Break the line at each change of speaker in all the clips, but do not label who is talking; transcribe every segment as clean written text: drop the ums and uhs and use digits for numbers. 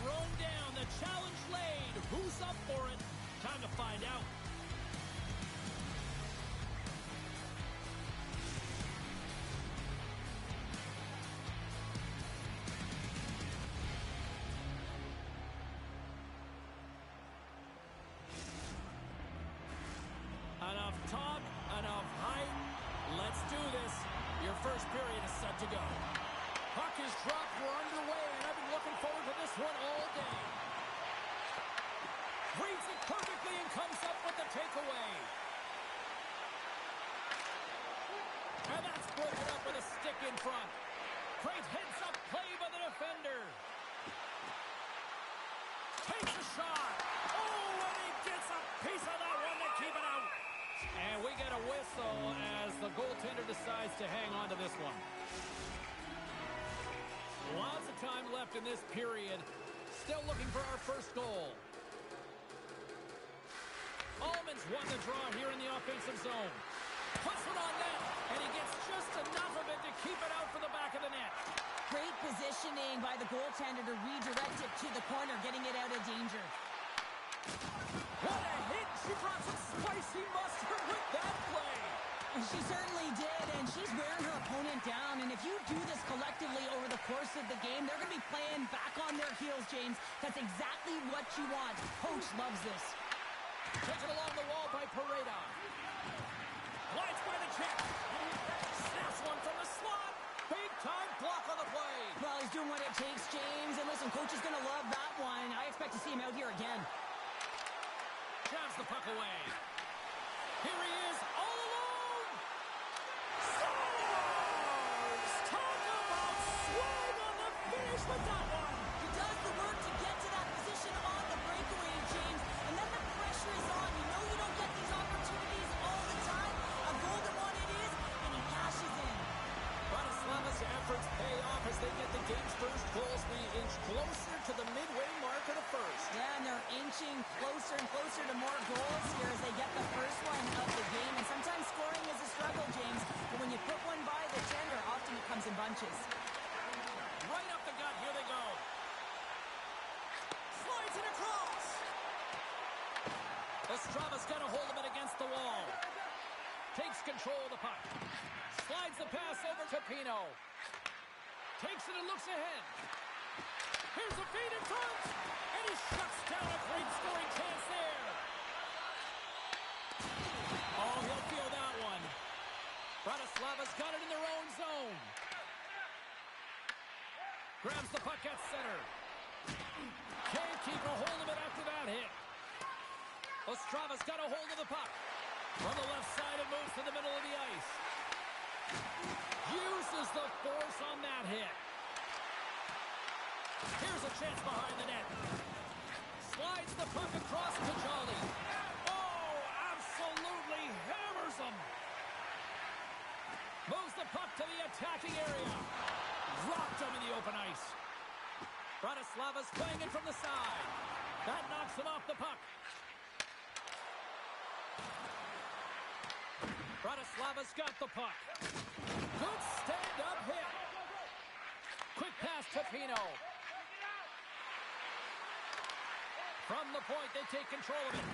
thrown down. The challenge laid. Who's up for it? Time to find out. Enough talk, enough hype. Let's do this. Your first period is set to go. Puck is dropped. We're underway, and I've been looking forward to this one all day. Reads it perfectly and comes up with the takeaway. And that's broken up with a stick in front. Great heads-up play by the defender. Takes a shot. Oh, and he gets a piece of that one to keep it out. And we get a whistle as the goaltender decides to hang on to this one. Lots of time left in this period. Still looking for our first goal. Allman's won the draw here in the offensive zone. Puts it on net, and he gets just enough of it to keep it out for the back of the net.
Great positioning by the goaltender to redirect it to the corner, getting it out of danger.
What a hit! She brought some spicy mustard with that play.
She certainly did, and she's wearing her opponent down. And if you do this collectively over the course of the game, they're going to be playing back on their heels, James. That's exactly what you want. Coach loves this.
Taken along the wall by Pareda. Glides by the check. Snaps one from the slot. Big time block on the play.
Well, he's doing what it takes, James. And listen, coach is going to love that one. I expect to see him out here again.
Jabs the puck away. Here he is, all alone. Scores! Talk about swag on the finish with that one.
He does the work to get to that position on the breakaway, James. And then the pressure is on. You know you don't get these opportunities all the time. A golden one it is, and he cashes in.
Bratislava's efforts pay off as they get the game's first goals. We inch closer to the midway mark of the first.
Yeah, and they're inching closer and closer to more goals here as they get the first one of the game. And sometimes scoring is a struggle, James. But when you put one by the tender, often it comes in bunches.
Right up the gut. Here they go. Slides it across. Estrava's got a hold of it against the wall. Takes control of the puck. Slides the pass over to Pino. Takes it and looks ahead. Here's a feed in front. And he shuts down a great scoring chance there. Oh, he'll feel that one. Bratislava's got it in their own zone. Grabs the puck at center. Can't keep a hold of it after that hit. Ostrava's got a hold of the puck. From the left side, it moves to the middle of the ice. Uses the force on that hit. Here's a chance behind the net. Slides the puck across to Jolly. Oh, absolutely hammers him. Moves the puck to the attacking area. Dropped him in the open ice. Bratislava's playing it from the side. That knocks him off the puck. Bratislava's got the puck. Good stand-up hit. Quick pass to Pino. From the point, they take control of it.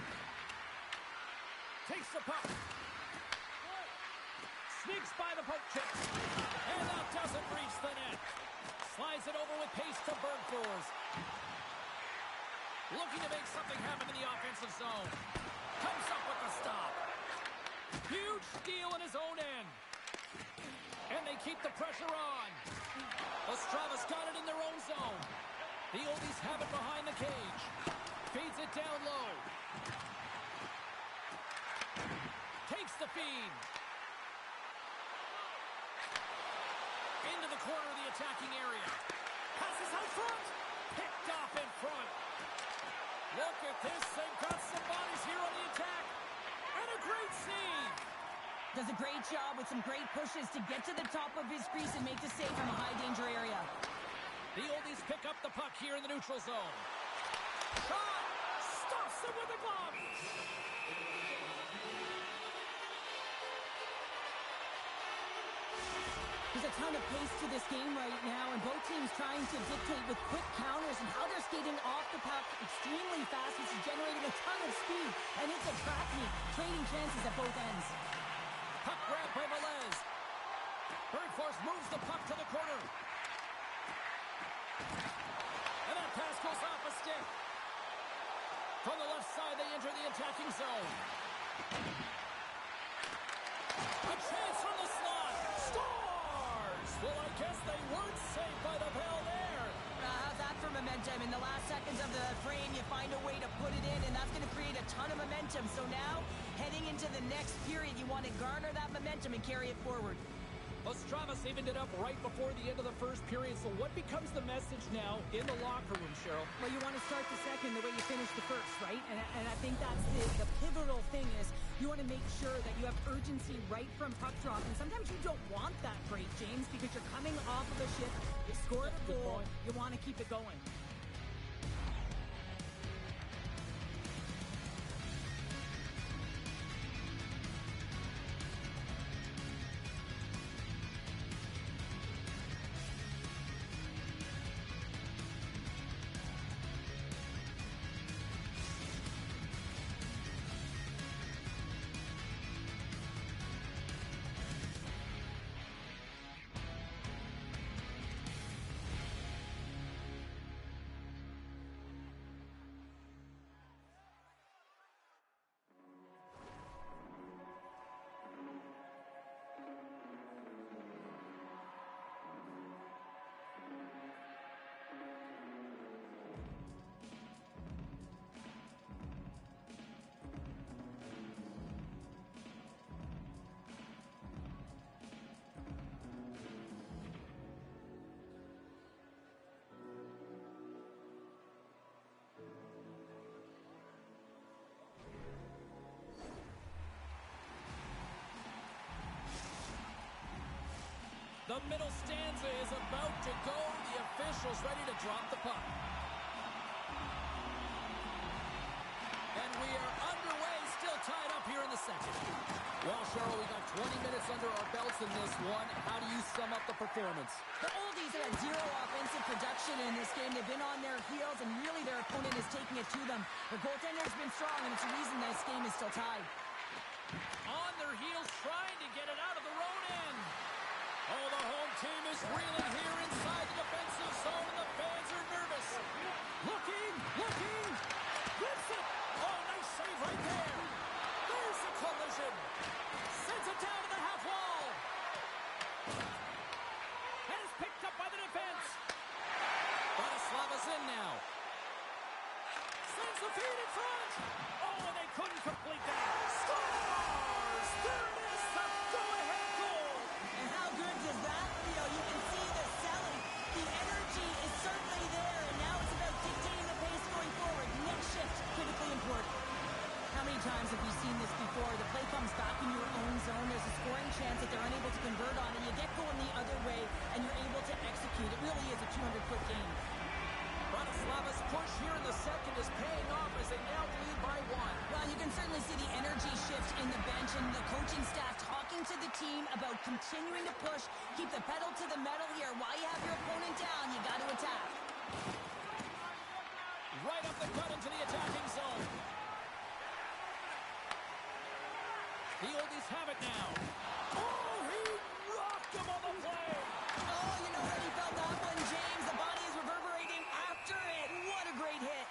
Takes the puck. Sneaks by the poke check. And that doesn't reach the net. Slides it over with pace to Bergfors. Looking to make something happen in the offensive zone. Comes up with the stop. Huge steal in his own end. And they keep the pressure on. Ostrava's got it in their own zone. The Oldies have it behind the cage. Feeds it down low. Takes the feed. Into the corner of the attacking area. Passes out front. Picked off in front. Look at this. They've got some bodies here on the attack. And a great save.
Does a great job with some great pushes to get to the top of his crease and make the save from a high-danger area.
The Oldies pick up the puck here in the neutral zone. Shot! Stops him with a glove!
The There's a ton of pace to this game right now, and both teams trying to dictate with quick counters and how they're skating off the puck extremely fast, which is generating a ton of speed, and it's a trap meet, trading chances at both ends.
Puck grab by Velez. Bergfors moves the puck to the corner. And that pass goes off a stick. From the left side, they enter the attacking zone. A chance from the slot. Scores! Well, I guess they weren't safe by the bell there.
How's that for momentum? In the last seconds of the frame, you find a way to put it in, and that's going to create a ton of momentum. So now, heading into the next period, you want to garner that momentum and carry it forward.
Ostravas evened it up right before the end of the first period. So what becomes the message now in the locker room, Cheryl?
Well, you want to start the second the way you finished the first, right? And I think that's the pivotal thing is you want to make sure that you have urgency right from puck drop. And sometimes you don't want that break, James, because you're coming off of a shift. You scored a goal. You want to keep it going.
The middle stanza is about to go. The officials ready to drop the puck. And we are underway, still tied up here in the second. Well, Cheryl, we got 20 minutes under our belts in this one. How do you sum up the performance?
The Oldies have had zero offensive production in this game. They've been on their heels, and really their opponent is taking it to them. Their goaltender's been strong, and it's the reason this game is still tied.
On their heels, trying to get it out of their own end. Oh, the home team is reeling here inside the defensive zone, and the fans are nervous. Looking, whips it. Oh, nice save right there. There's the collision. Sends it down to the half wall. And is picked up by the defense. Bratislava's in now. Sends the feed in front. Oh, and they couldn't complete that. Scores! There it is, the go-ahead goal.
And how good does that feel? You can see the selling. The energy is certainly there, and now it's about dictating the pace going forward. Next shift, critically important. How many times have we seen this before? The play comes back in your own zone. There's a scoring chance that they're unable to convert on, and you get going the other way, and you're able to execute. It really is a 200-foot game.
Bratislava's push here in the second is paying off as they now lead by one.
Well, you can certainly see the energy shift in the bench and the coaching staff talking to the team about continuing to push, keep the pedal to the metal here. While you have your opponent down, you got to attack.
Right up the gut into the attacking zone. The Oldies have it now. Oh, he rocked him on the play.
Oh, you know where he felt that one, James. The body is reverberating after it. What a great hit.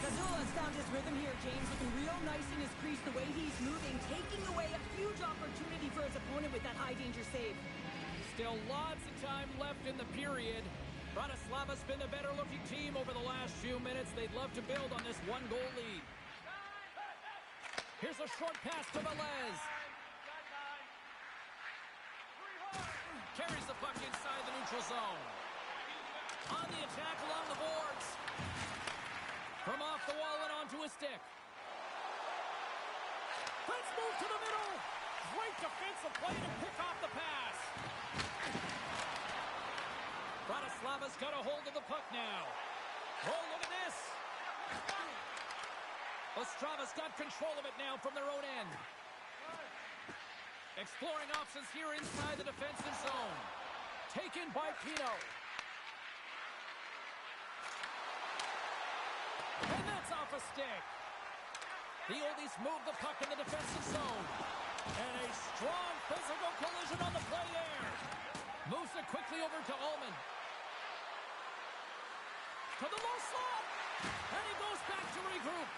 Zazula's found his rhythm here, James. Looking real nice in his crease, the way he's moving, taking away a huge opportunity for his opponent with that high-danger save.
Still lots of time left in the period. Bratislava's been the better-looking team over the last few minutes. They'd love to build on this one-goal lead. Here's a short pass to Velez. Carries the puck inside the neutral zone. On the attack along the boards. From off the wall and onto a stick. Let's move to the middle. Great defensive play to pick off the pass. Bratislava's got a hold of the puck now. Oh, look at this. Ostrava's got control of it now from their own end. Exploring options here inside the defensive zone. Taken by Pino. And that's off a stick. The Oldies move the puck in the defensive zone. And a strong physical collision on the play there. Moves it quickly over to Ullman. To the low slot. And he goes back to regroup.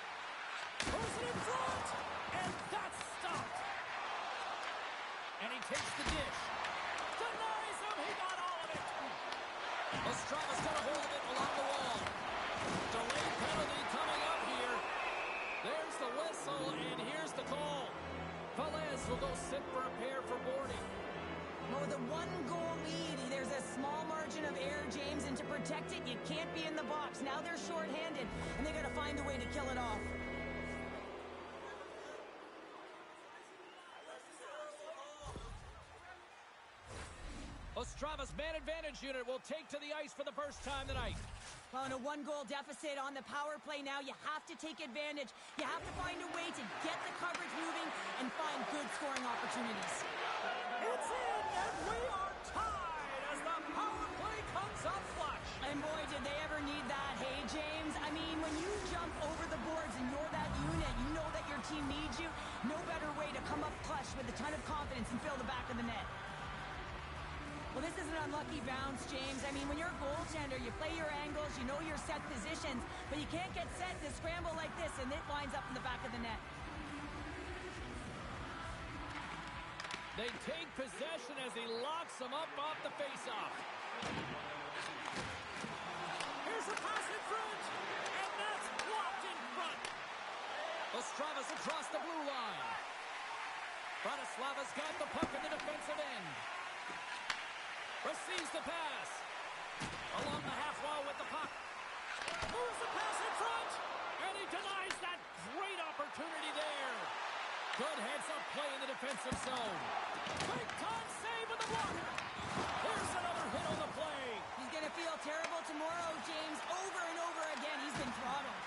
Throws it in front. And that's stopped. And he takes the dish. Denies him. He got all of it. Ostrava's got a hold of it along the wall. Delayed penalty coming up here. There's the whistle, and here's the call. Velez will go sit for a pair for boarding.
Oh, the one-goal lead. There's a small margin of error, James, and to protect it, you can't be in the box. Now they're shorthanded, and they got to find a way to kill it off.
Ostrava's man advantage unit will take to the ice for the first time tonight.
Well, in a one-goal deficit on the power play now, you have to take advantage. You have to find a way to get the coverage moving and find good scoring opportunities.
It's in, and we are tied as the power play comes up flush.
And boy, did they ever need that, hey, James? I mean, when you jump over the boards and you're that unit, you know that your team needs you. No better way to come up clutch with a ton of confidence and fill the back of the net. Well, this is an unlucky bounce, James. I mean, when you're a goaltender, you play your angles, you know your set positions, but you can't get set to scramble like this, and it winds up in the back of the net.
They take possession as he locks them up off the faceoff. Here's a pass in front, and that's blocked in front. Ostrava's across the blue line. Bratislava's got the puck in the defensive end. Receives the pass. Along the half wall with the puck. Moves the pass in front. And he denies that great opportunity there. Good heads-up play in the defensive zone. Big time save with the blocker. There's another hit on the play.
He's going to feel terrible tomorrow, James. Over and over again, he's been throttled.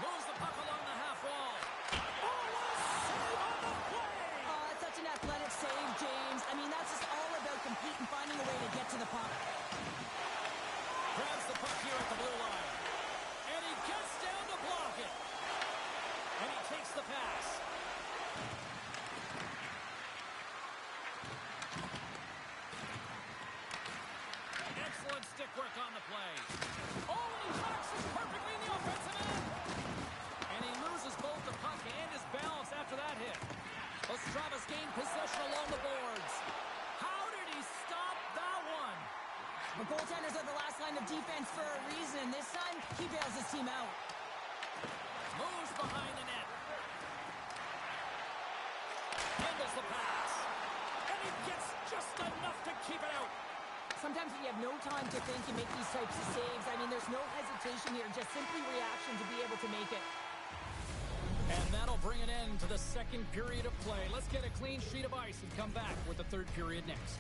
Moves the puck along the half wall. Oh, what a save on the play.
Oh, it's such an athletic save, James. I mean, that's just all about competing, finding a way to get to the puck.
Grabs the puck here at the blue line. And he gets down to block it. And he takes the pass. Excellent stick work on the play. Oh, and he knocks it perfectly in the offensive end. And he loses both the puck and his balance after that hit. Ostrava's gained possession along the boards. How did he stop that one?
The goaltenders are the last line of defense for a reason. This time, he bails his team out.
Moves behind the net. Handles the pass. And he gets just enough to keep it out.
Sometimes when you have no time to think, you make these types of saves. I mean, there's no hesitation here, just simply reaction to be able to make it.
And that'll bring an end to the second period of play. Let's get a clean sheet of ice and come back with the third period next.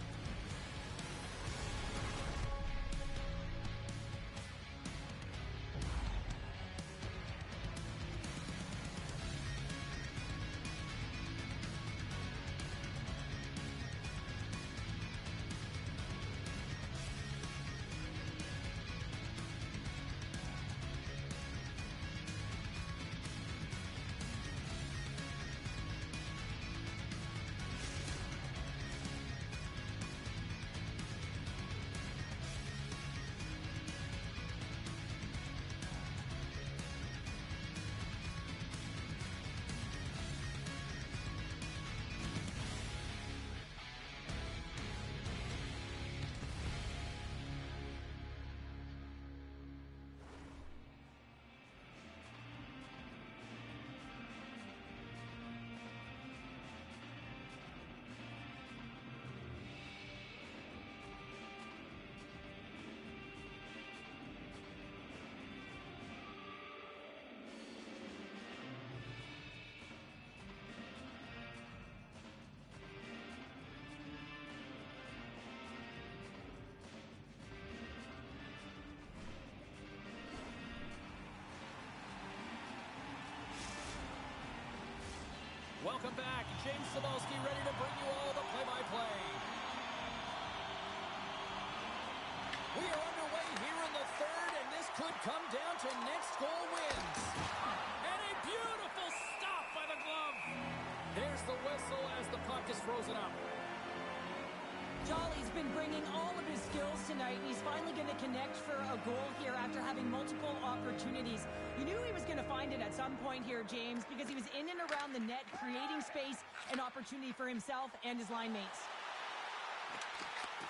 Welcome back. James Cebulski ready to bring you all the play-by-play. We are underway here in the third, and this could come down to next goal wins. And a beautiful stop by the glove. There's the whistle as the puck is frozen up.
Jolly's been bringing all of his skills tonight, and he's finally going to connect for a goal here after having multiple opportunities. You knew he was going to find it at some point here, James, because he was in and around the net, creating space and opportunity for himself and his line mates.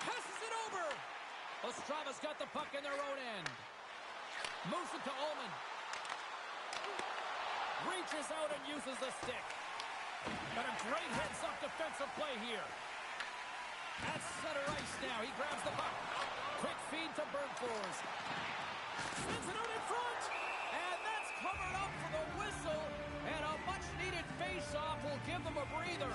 Passes it over. Ostrava's got the puck in their own end. Moves it to Ullman. Reaches out and uses the stick. Got a great heads-up defensive play here. At center ice now. He grabs the puck. Quick feed to Bergfors. Sends it out in front. And that's covered up for the whistle. And a much-needed face-off will give them a breather.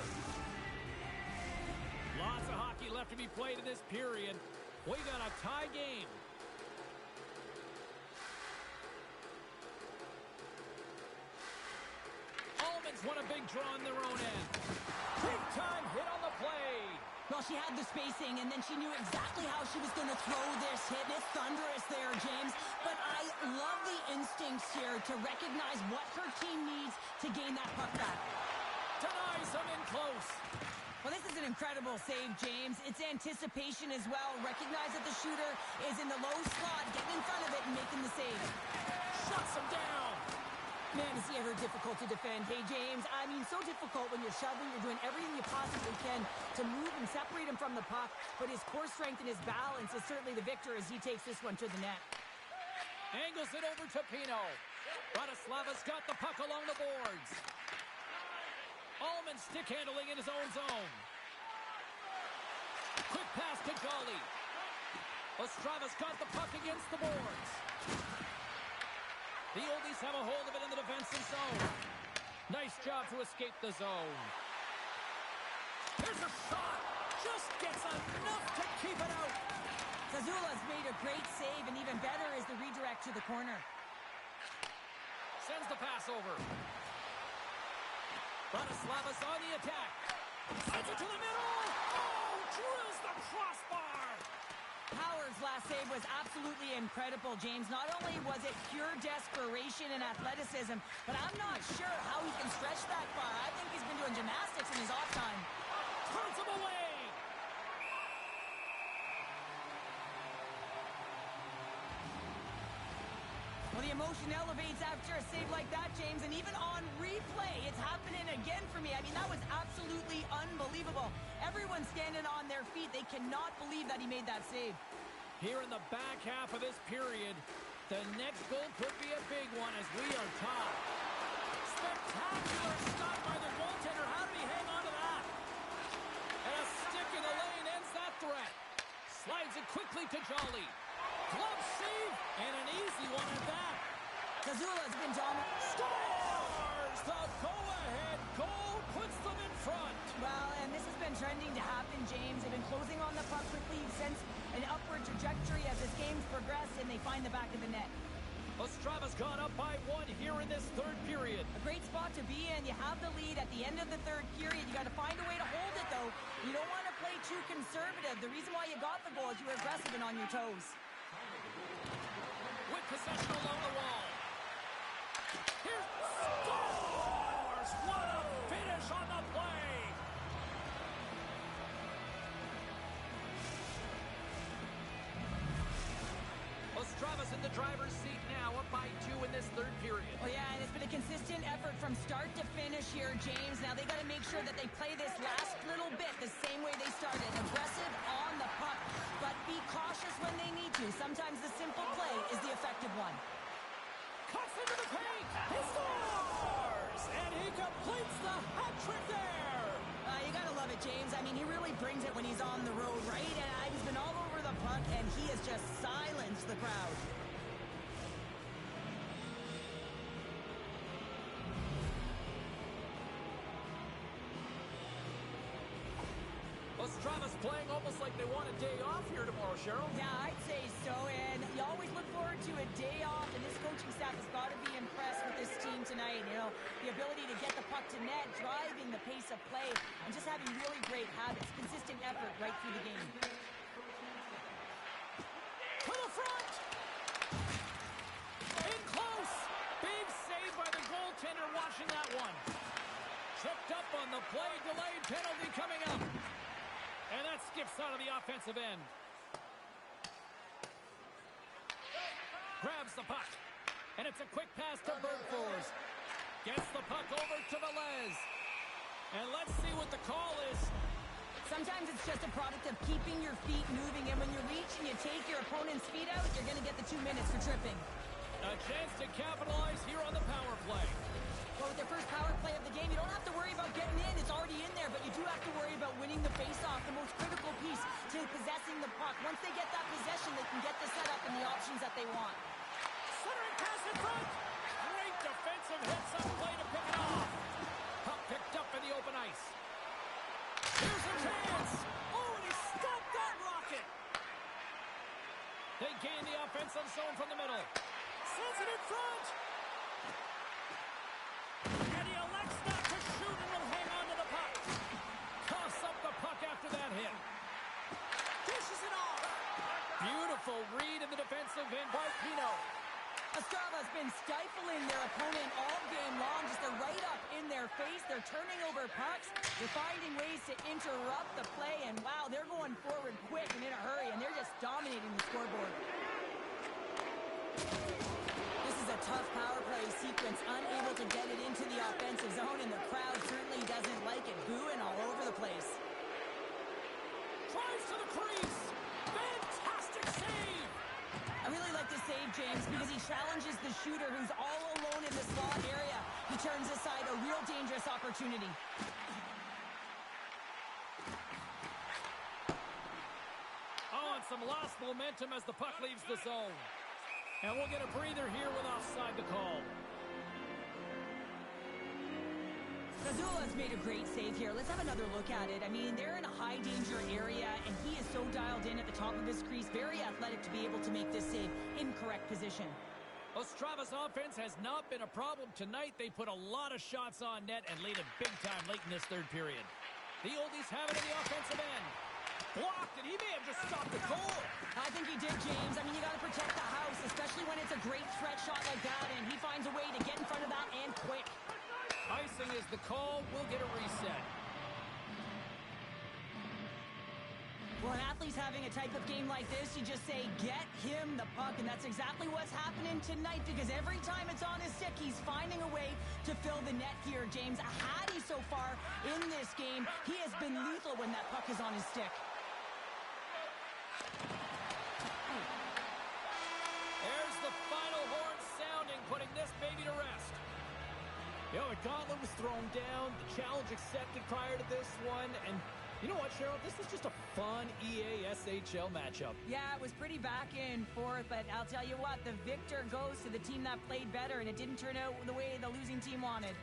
Lots of hockey left to be played in this period. We got a tie game. Ullman's won a big draw in their own end. Big time hit on the play.
Well, she had the spacing, and then she knew exactly how she was going to throw this hit. It's thunderous there, James. But I love the instincts here to recognize what her team needs to gain that puck back.
Denies him in close.
Well, this is an incredible save, James. It's anticipation as well. Recognize that the shooter is in the low slot, getting in front of it and making the save.
Shuts him down.
Man, is he ever difficult to defend. Hey, James, I mean, so difficult when you're shoving, you're doing everything you possibly can to move and separate him from the puck, but his core strength and his balance is certainly the victor as he takes this one to the net.
Angles it over to Pino. Bratislava's got the puck along the boards. Ullman stick handling in his own zone. Quick pass to Jolly. Ostrava's got the puck against the boards. The Oldies have a hold of it in the defensive zone. Nice job to escape the zone. Here's a shot. Just gets enough to keep it out.
Zazula's made a great save, and even better is the redirect to the corner.
Sends the pass over. Bratislava's on the attack. Sends it to the middle. Oh, drills the crossbar.
Power's last save was absolutely incredible, James. Not only was it pure desperation and athleticism, but I'm not sure how he can stretch that far. I think he's been doing gymnastics in his off time.
Turns him away.
Well, the emotion elevates after a save like that, James, and even on replay, it's happening again for me. I mean, that was absolutely unbelievable. Everyone's standing on their feet. They cannot believe that he made that save.
Here in the back half of this period, the next goal could be a big one as we are tied. Spectacular stop by the goaltender. How did he hang on to that? And a stick in the lane ends that threat. Slides it quickly to Jolly. Glove save, and an easy one at that.
Zazula's been dominant.
Scores! The go-ahead goal puts them in front.
Well, and this has been trending to happen, James. They've been closing on the puck quickly since an upward trajectory as this game's progressed, and they find the back of the net.
Ostrava's gone up by one here in this third period.
A great spot to be in. You have the lead at the end of the third period. You got to find a way to hold it, though. You don't want to play too conservative. The reason why you got the goal is you were aggressive and on your toes.
With possession along the wall. Here's scores! What a finish on the play! Ostrava's in the driver's seat now, up by 2 in this third period.
Oh, yeah, and it's been a consistent effort from start to finish here, James. Now they got to make sure that they play this last little bit the same way they started. Aggressive on the puck, but be cautious when they need to. Sometimes the simple play is the effective one.
Cuts into the paint! He scores! And he completes the hat trick there!
You got to love it, James. I mean, he really brings it when he's on the road, right? And he's been all over the puck, and he has just silenced the crowd.
Ostrava's playing almost like they want a day off here tomorrow, Cheryl.
Yeah, I'd say so, and you always look forward to a day off, and this coaching staff has got to be impressed with this team tonight. You know, the ability to get the puck to net, driving the pace of play, and just having really great habits, consistent effort right through the game.
To the front! In close! Big save by the goaltender watching that one. Tripped up on the play, delayed penalty coming up. And that skips out of the offensive end. Grabs the puck. And it's a quick pass to Bergfors. Gets the puck over to Velez. And let's see what the call is.
Sometimes it's just a product of keeping your feet moving, and when you reach and you take your opponent's feet out, you're going to get the 2 minutes for tripping.
A chance to capitalize here on the power play.
Well, with their first power play of the game, you don't have to worry about getting in. It's already in there, but you do have to worry about winning the faceoff, the most critical piece to possessing the puck. Once they get that possession, they can get the setup and the options that they want.
Centering pass in front. Great defensive hits up play to pick it off. Puck picked up in the open ice. Here's a chance. Oh, and he stopped that rocket. They gain the offensive zone from the middle. Sends it in front. And he elects not to shoot and will hang on to the puck. Toss up the puck after that hit. Dishes it off. Beautiful read in the defensive end by Pino.
Ostrava's been stifling their opponent all game long. Just they're right up in their face. They're turning over pucks. They're finding ways to interrupt the play. And wow, they're going forward quick and in a hurry. And they're just dominating the scoreboard. This is a tough power play sequence. Unable to get it into the offensive zone. And the crowd certainly doesn't like it. Booing all over the place.
Drives to the crease. Fantastic save.
I really like this save, James, because he challenges the shooter who's all alone in the slot area. He turns aside a real dangerous opportunity.
Oh, and some lost momentum as the puck leaves the zone. And we'll get a breather here with offside the call.
Gazula's made a great save here. Let's have another look at it. I mean, they're in a high-danger area, and he is so dialed in at the top of his crease. Very athletic to be able to make this save in correct position.
Ostrava's offense has not been a problem tonight. They put a lot of shots on net and laid it big time late in this third period. The Oldies have it in the offensive end. Blocked, and he may have just stopped the goal.
I think he did, James. I mean, you got to protect the house, especially when it's a great threat shot like that, and he finds a way to get in front of that and quick.
Icing is the call. We'll get a reset.
Well, an athlete's having a type of game like this, you just say, get him the puck, and that's exactly what's happening tonight, because every time it's on his stick, he's finding a way to fill the net here, James. A Hattie so far in this game. He has been lethal when that puck is on his stick.
There's the final horn sounding, putting this baby to rest. You know, a gauntlet was thrown down, the challenge accepted prior to this one, and you know what, Cheryl? This was just a fun EASHL matchup.
Yeah, it was pretty back and forth, but I'll tell you what, the victor goes to the team that played better, and it didn't turn out the way the losing team wanted.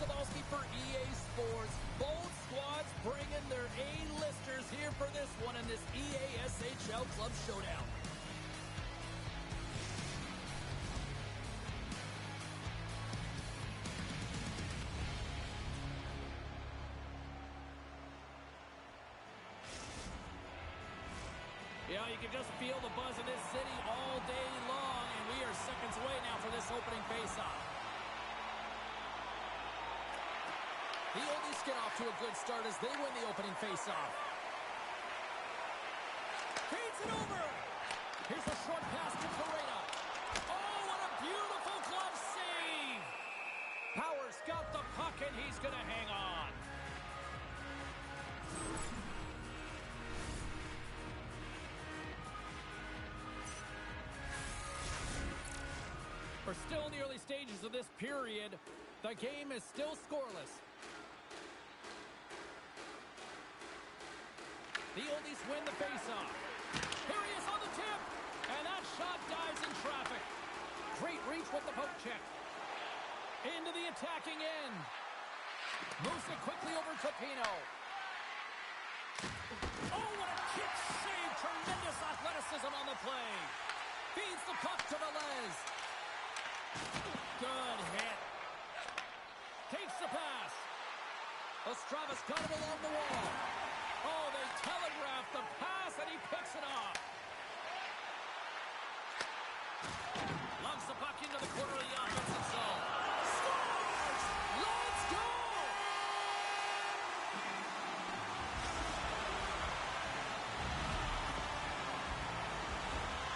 Cebulski for EA Sports. Both squads bringing their A-listers here for this one in this EA SHL Club Showdown. Yeah, you can just feel the buzz in this city all day long, and we are seconds away now for this opening face-off. The Oldies get off to a good start as they win the opening face-off. Feeds it over. Here's a short pass to Correa. Oh, what a beautiful glove save. Powers got the puck, and he's going to hang on. We're still in the early stages of this period. The game is still scoreless. The Oldies win the faceoff. Here he is on the tip. And that shot dives in traffic. Great reach with the poke check. Into the attacking end. Moves it quickly over to Pino. Oh, what a kick save. Tremendous athleticism on the play. Feeds the puck to Velez. Good hit. Takes the pass. Ostravis got it along the wall. Oh, they telegraphed the pass, and he picks it off. Lugs the puck into the corner of the offensive zone. Scores! Let's go!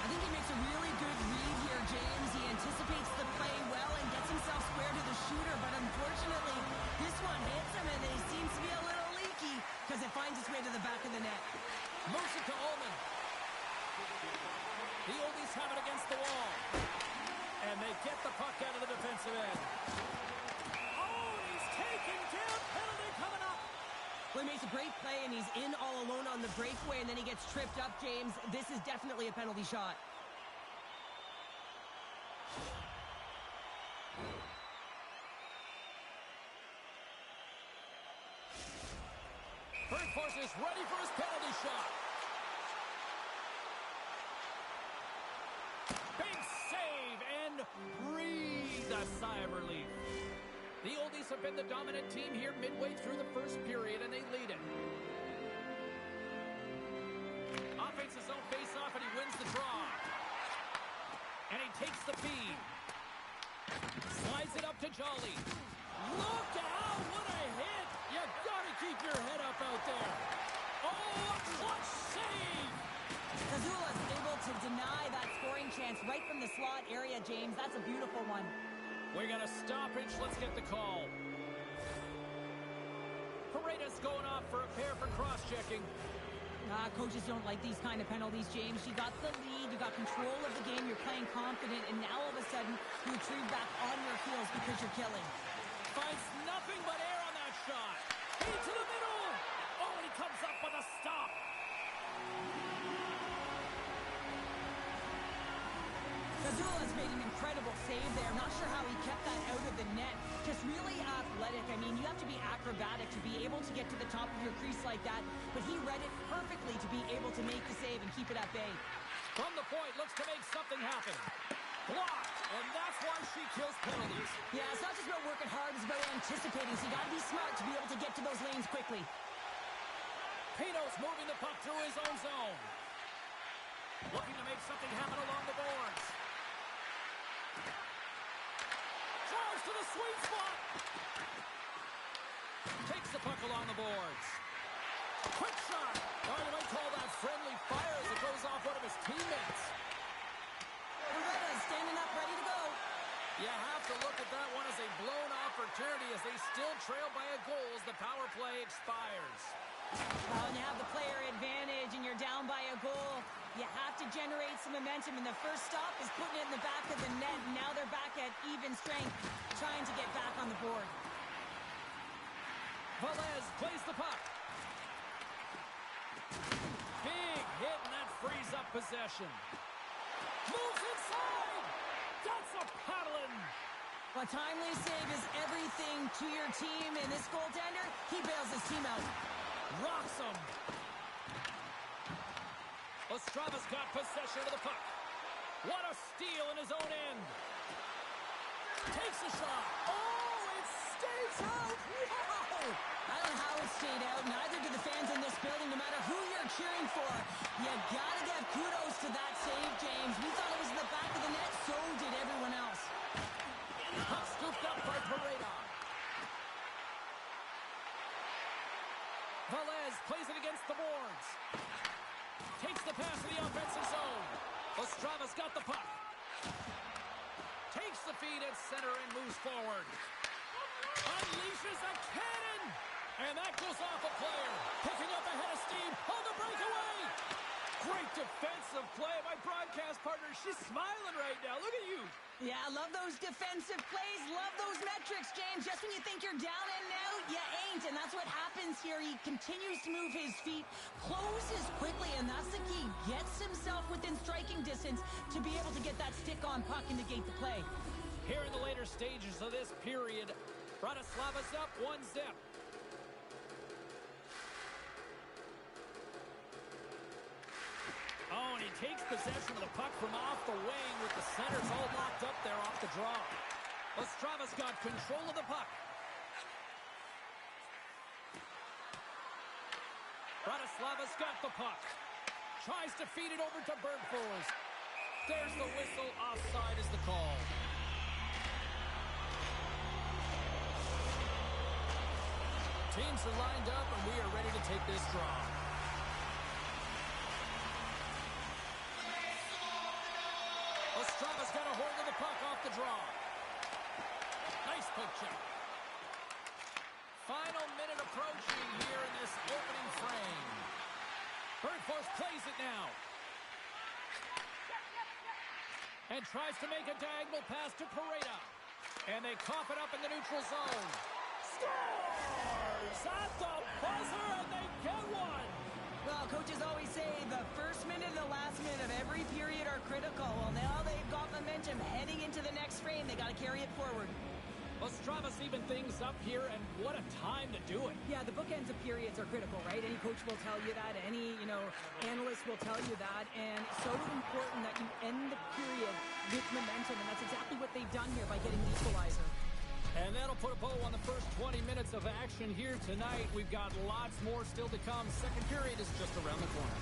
I think he makes a really good read here, James. He anticipates the play well and gets himself square to the shooter, but unfortunately, this one hits him, and it seems to be a little leaky because it finds its way to the back of the net.
Moves it to Ullman. The Oldies have it against the wall. And they get the puck out of the defensive end. Oh, he's taken down. Penalty coming up.
Well, he makes a great play, and he's in all alone on the breakaway, and then he gets tripped up, James. This is definitely a penalty shot.
First Force is ready for his penalty shot. Big save and breathe a sigh of relief. The Oldies have been the dominant team here midway through the first period, and they lead it. Offense his own face-off, and he wins the draw. And he takes the feed. Slides it up to Jolly. Look out! What a hit! You gotta keep your head up out there. Oh, a clutch save!
Kazula's able to deny that scoring chance right from the slot area, James. That's a beautiful one.
We got a stoppage. Let's get the call. Paredes going off for a pair for cross-checking.
Coaches don't like these kind of penalties, James. You got the lead, you got control of the game, you're playing confident, and now all of a sudden, you retrieve back on your heels because you're killing.
Finds nothing but air on that shot. Into the middle. Oh, and he comes up with a stop.
Kazula's made an incredible save there. Not sure how he kept that out of the net. Just really athletic. I mean, you have to be acrobatic to be able to get to the top of your crease like that, but he read it perfectly to be able to make the save and keep it at bay.
From the point, looks to make something happen. Blocked, and that's why she kills penalties.
Yeah, it's not just about working hard, it's about anticipating, so you got to be smart to be able to get to those lanes quickly.
Pino's moving the puck through his own zone. Looking to make something happen along the boards. Charge to the sweet spot. Takes the puck along the boards. Quick shot. Oh, you might call that friendly fire as it goes off one of his teammates.
Loretta's standing up, ready to go.
You have to look at that one as a blown opportunity as they still trail by a goal as the power play expires.
Well, when you have the player advantage and you're down by a goal, you have to generate some momentum, and the first stop is putting it in the back of the net, and now they're back at even strength, trying to get back on the board.
Velez plays the puck. Big hit, and that frees up possession. Moves inside! That's a paddling!
A timely save is everything to your team, and this goaltender, he bails his team out.
Rocks him. Ostrava's got possession of the puck. What a steal in his own end. Takes a shot.
Oh, it stays out. Wow. I don't know how it stayed out. Neither do the fans in this building, no matter who you're cheering for. You gotta give kudos to that save, James. We thought it was in the back of the net. So did everyone else.
Puck scooped up by Pareda. Velez plays it against the boards. Takes the pass to the offensive zone. Ostrava's got the puck. Takes the feed at center and moves forward. Unleashes a cannon. And that goes off a player. Picking up a head of steam on the breakaway. Great defensive play. My broadcast partner, she's smiling right now. Look at you.
Yeah, I love those defensive plays. Love those metrics, James. Just when you think you're down and out, you ain't. And that's what happens here. He continues to move his feet, closes quickly, and that's the key. Gets himself within striking distance to be able to get that stick-on puck and negate the play.
Here in the later stages of this period, Bratislava's up 1-0. Oh, and he takes possession of the puck from off the wing with the centers all locked up there off the draw. Ostrava's got control of the puck. Bratislava's got the puck. Tries to feed it over to Bergfors. There's the whistle. Offside is the call. Teams are lined up, and we are ready to take this draw. Ostrava's got a hold of the puck off the draw. Nice poke check. Final minute approaching here in this opening frame. Bergfors plays it now. And tries to make a diagonal pass to Pareda. And they cough it up in the neutral zone. Scores at the buzzer, and they get one.
Well, coaches always say the first minute and the last minute of every period are critical. Well, now they've got momentum heading into the next frame. They got to carry it forward.
Ostrava's even things up here, and what a time to do it.
Yeah, the bookends of periods are critical, right? Any coach will tell you that. Any, analyst will tell you that. And so important that you end the period with momentum, and that's exactly what they've done here by getting the equalizer.
And that'll put a bow on the first 20 minutes of action here tonight. We've got lots more still to come. Second period is just around the corner.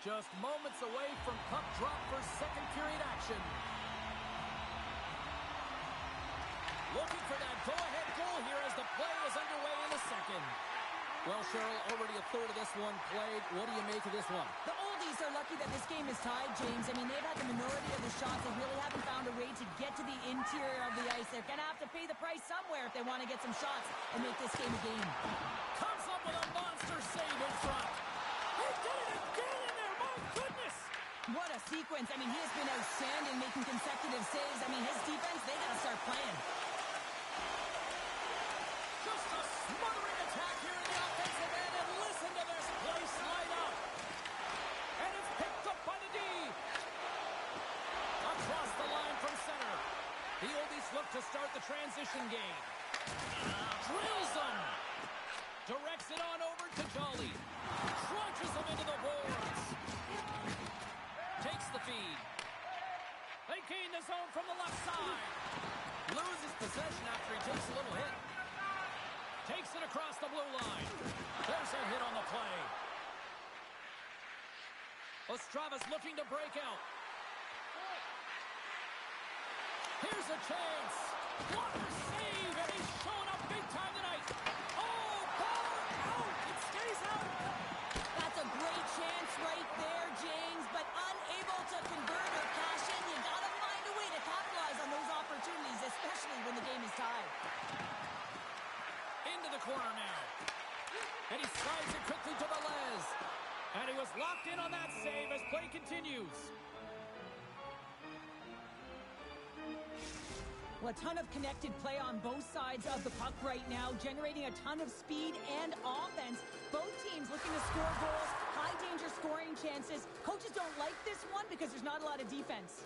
Just moments away from puck drop for second period action. Looking for that go-ahead goal here as the play is underway in the second. Well, Cheryl, already a third of this one played. What do you make of this one?
The Oldies are lucky that this game is tied, James. I mean, they've had the minority of the shots. They really haven't found a way to get to the interior of the ice. They're going to have to pay the price somewhere if they want to get some shots and make this game a game.
Comes up with a monster save in front. He did it again in there. My goodness.
What a sequence. I mean, he has been outstanding making consecutive saves. I mean, his defense, they got to start playing.
Just a smothering attack here in the offensive end, and listen to this place light up. And it's picked up by the D. Across the line from center. The Oldies look to start the transition game. Drills them. Directs it on over to Jolly. Crunches them into the boards. Takes the feed. They gain the zone from the left side. loses possession after he takes a little hit. Takes it across the blue line. There's a hit on the play. Ostrava's looking to break out. Here's a chance. Blocker save, and he's showing up big time tonight. Oh, ball out. It stays out.
That's a great chance right there, James, but unable to convert or cash in. You gotta find a way to capitalize on those opportunities, especially when the game is tied.
Into the corner now. And he slides it quickly to the Les. And he was locked in on that save as play continues.
Well, a ton of connected play on both sides of the puck right now, generating a ton of speed and offense. Both teams looking to score goals, high-danger scoring chances. Coaches don't like this one because there's not a lot of defense.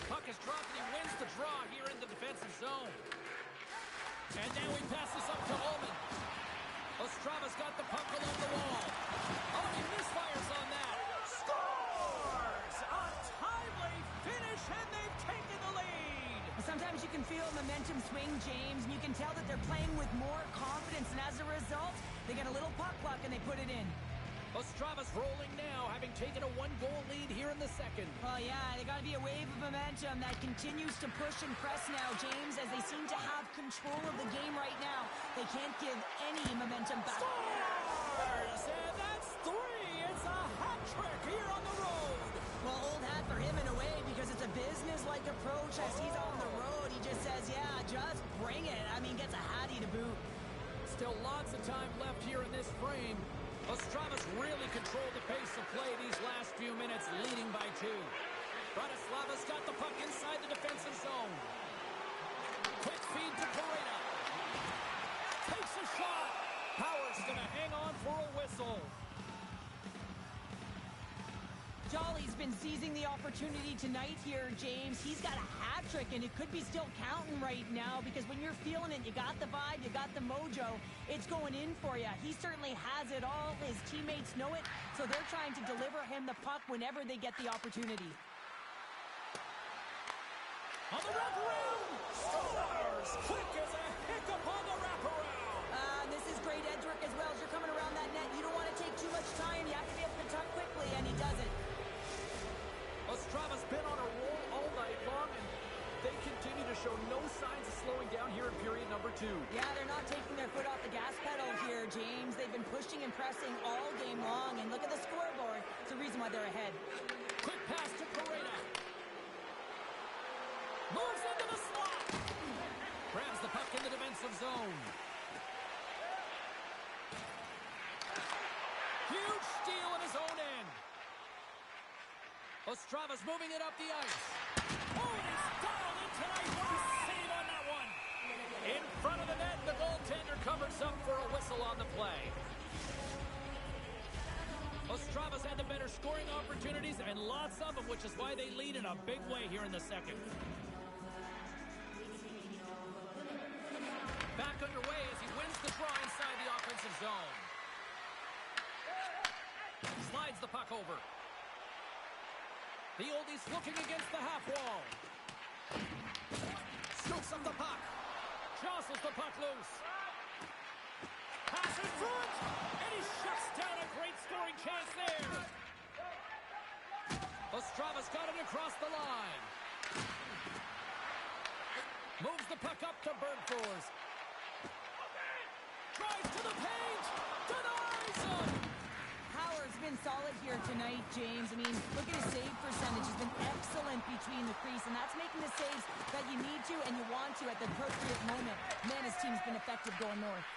Puck is dropped and he wins the draw here in the defensive zone. And now he passes up to Ullman. Ostrava's got the puck along the wall. Oh, he misfires on that. Scores! A timely finish, and they've taken the lead.
Sometimes you can feel momentum swing, James, and you can tell that they're playing with more confidence, and as a result, they get a little puck luck and they put it in.
Ostrava's rolling now, having taken a one-goal lead here in the second.
Oh, yeah, they got to be a wave of momentum that continues to push and press now, James, as they seem to have control of the game right now. They can't give any momentum back.
Scores! And that's three! It's a hat trick here on the road!
Well, old hat for him in a way, because it's a business-like approach. As he's on the road, he just says, yeah, just bring it. I mean, gets a hattie to boot.
Still lots of time left here in this frame. Ostrava's really controlled the pace of play these last few minutes, leading by 2. Bratislava's got the puck inside the defensive zone. Quick feed to Pareda. Takes a shot. Power's going to hang on for a whistle.
Jolly's been seizing the opportunity tonight here, James. He's got a hat trick, and it could be still counting right now because when you're feeling it, you got the vibe, you got the mojo, it's going in for you. He certainly has it all. His teammates know it, so they're trying to deliver him the puck whenever they get the opportunity.
On the wraparound! Scores! Quick as a hiccup on the wraparound!
This is great edge work as well. As you're coming around that net, you don't want to take too much time. You have to be able to tuck quickly, and he does it.
Ostrava's been on a roll all night long, and they continue to show no signs of slowing down here in period number 2.
Yeah, they're not taking their foot off the gas pedal here, James. They've been pushing and pressing all game long, and look at the scoreboard. It's the reason why they're ahead.
Quick pass to Pareda. Moves into the slot. Grabs the puck in the defensive zone. Huge steal in his own end. Ostrava's moving it up the ice. Oh, and he's dialed in tonight. What a save on that one. In front of the net, the goaltender covers up for a whistle on the play. Ostrava's had the better scoring opportunities, and lots of them, which is why they lead in a big way here in the second. Back underway as he wins the draw inside the offensive zone. Slides the puck over. The oldie's looking against the half wall. Scoops up the puck. Jostles the puck loose. Pass in front. And he shuts down a great scoring chance there. Ostrava's got it across the line. Moves the puck up to Bergfors. Drives to the paint. Denies him.
Howard's been solid here tonight, James. I mean, look at his save percentage. Has been excellent between the crease, and that's making the saves that you need to and you want to at the appropriate moment. Man, his team's been effective going north.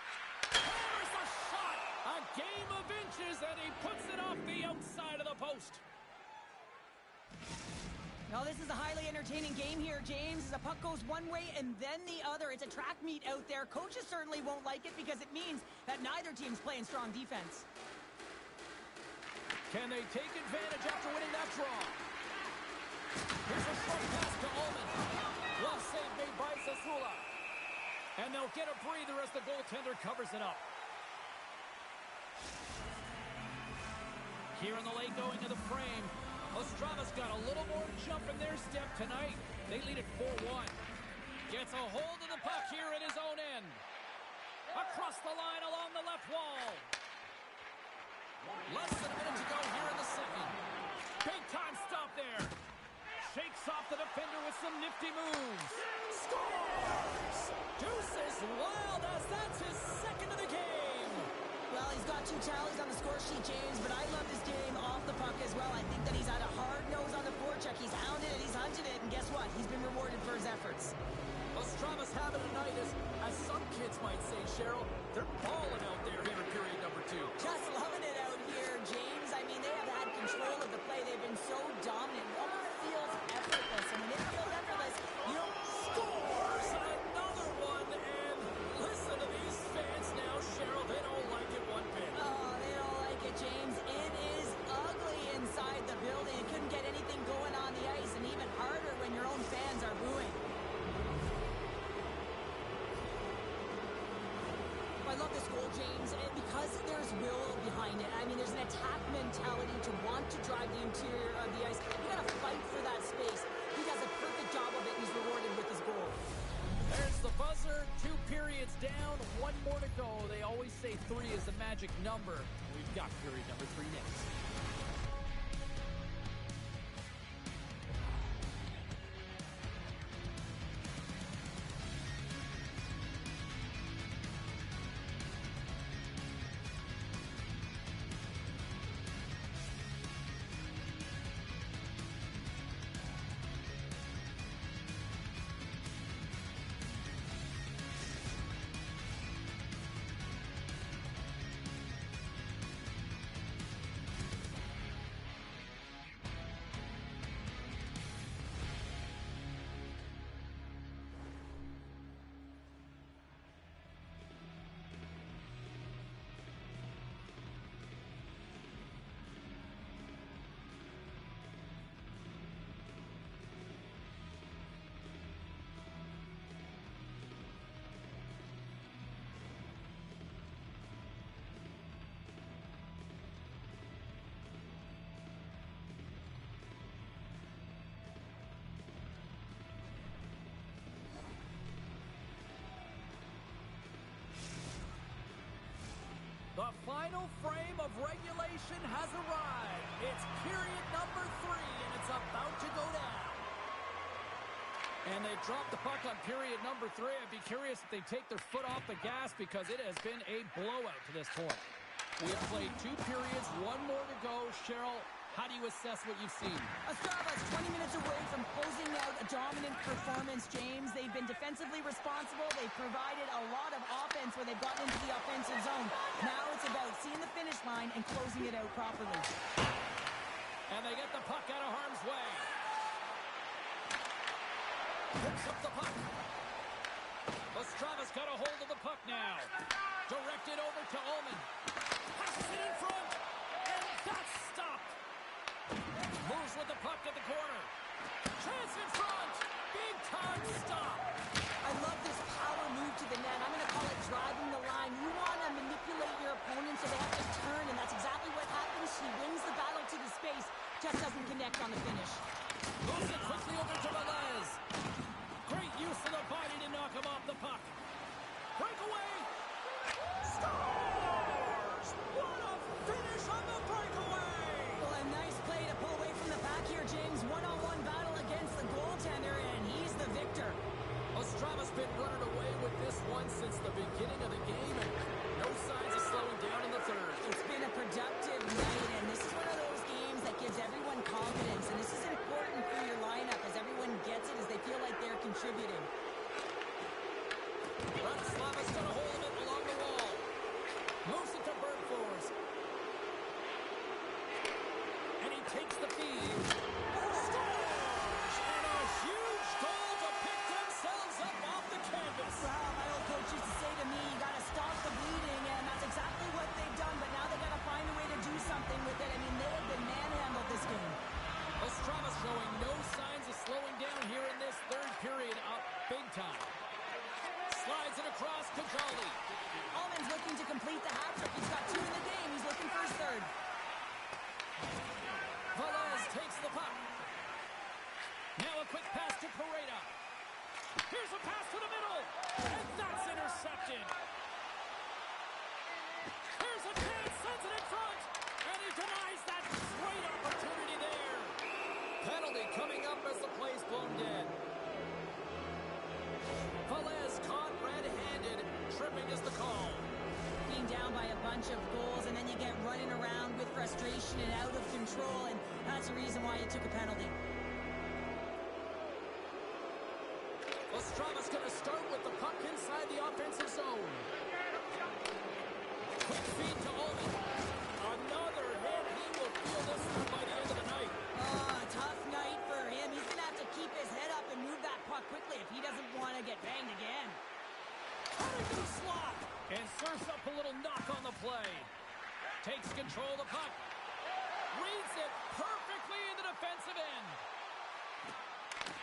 There's a shot! A game of inches, and he puts it off the outside of the post.
No, this is a highly entertaining game here, James. As the puck goes one way and then the other. It's a track meet out there. Coaches certainly won't like it because it means that neither team's playing strong defense.
Can they take advantage after winning that draw? Here's a short pass to Ullman. Glove save made by Zasula. And they'll get a breather as the goaltender covers it up. Here in the late going of the frame, Ostrava's got a little more jump in their step tonight. They lead at 4-1. Gets a hold of the puck here at his own end. Across the line along the left wall. Less than a minute to go here in the second. Big time stop there. Shakes off the defender with some nifty moves. Scores! Deuces wild as that's his second of the game.
Well, he's got 2 tallies on the score sheet, James, but I love his game off the puck as well. I think that he's had a hard nose on the forecheck. He's hounded it, he's hunted it, and guess what? He's been rewarded for his efforts.
Ostrava's having a night, as some kids might say, Cheryl. They're balling out there here in period number 2.
Just loving it out here, James. I mean, they have had control of the play. They've been so dominant. It almost feels effortless. And when it feels effortless, you don't...
Scores another one, and listen to these fans now, Cheryl. They don't like it one bit.
Oh, they don't like it, James. It is ugly inside the building. It couldn't get anything going on the ice, and even harder when your own fans are booing. I love this goal, James, and because there's will behind it. I mean, there's an attack mentality to want to drive the interior of the ice. You got to fight for that space. He does a perfect job of it. He's rewarded with his goal.
There's the buzzer. 2 periods down. 1 more to go. They always say 3 is the magic number. We've got period number 3 next. The final frame of regulation has arrived. It's period number 3, and it's about to go down. And they drop the puck on period number 3. I'd be curious if they take their foot off the gas because it has been a blowout to this point. We have played 2 periods, 1 more to go. Cheryl, how do you assess what you've seen?
Ostrava's 20 minutes away from closing out a dominant performance, James. They've been defensively responsible. They've provided a lot of offense where they've gotten into the offensive zone. Now it's about seeing the finish line and closing it out properly.
And they get the puck out of harm's way. Picks up the puck. Ostrava's got a hold of the puck now. Directed over to Ullman. Passes it in front. And that's stopped. Moves with the puck at the corner. Chance in front. Big time stop.
I love this power move to the net. I'm going to call it driving the line. You want to manipulate your opponent so they have to turn, and that's exactly what happens. He wins the battle to the space, just doesn't connect on the finish.
Moves it quickly over to Velez. Great use of the body to knock him off the puck. Breakaway. Scores! What a finish on the breakaway!
Well, a nice play to pull away from the pack here, James. One-on-one battle against the goaltender, and he's the victor.
Ostrava's been running away with this one since the beginning of the game, and no signs of slowing down in the third.
It's been a productive night, and this is one of those games that gives everyone confidence, and this is important for your lineup as everyone gets it, as they feel like they're contributing.
Bratislava's got a hold of it along the wall. Moves it to Bergfors. And he takes the feed. Scores! And a huge goal to pick themselves up off the canvas.
Well, my old coach used to say to me, you got to stop the bleeding, and that's exactly what they've done, but now they got to find a way to do something with it. I mean, they have been manhandled this game.
Ostrava showing no signs of slowing down here in this third period, up big time. Slides it across to Jolly.
Ullman's looking to complete the hat trick. He's got 2 in the game. He's looking for his third.
Velez takes the puck. Now a quick pass to Pareda. Here's Here's a pass to the middle. And that's intercepted. Here's a chance, sends it in front. And he denies that great opportunity there. Penalty coming up as the play's blown dead. Velez caught red-handed. Tripping is the call.
Being down by a bunch of goals, and then you get running around with frustration and out of control, and that's the reason why you took a penalty.
Ostrava's going to start with the puck inside the offensive zone. Quick feed to Ullman. Another hit. He will feel this one by the end of the night.
Tough night for him. He's going to have to keep his head up and move that puck quickly if he doesn't want to get banged again.
Cutting to the slot. And serves up a little knock on the play. Takes control of the puck. Reads it perfectly in the defensive end.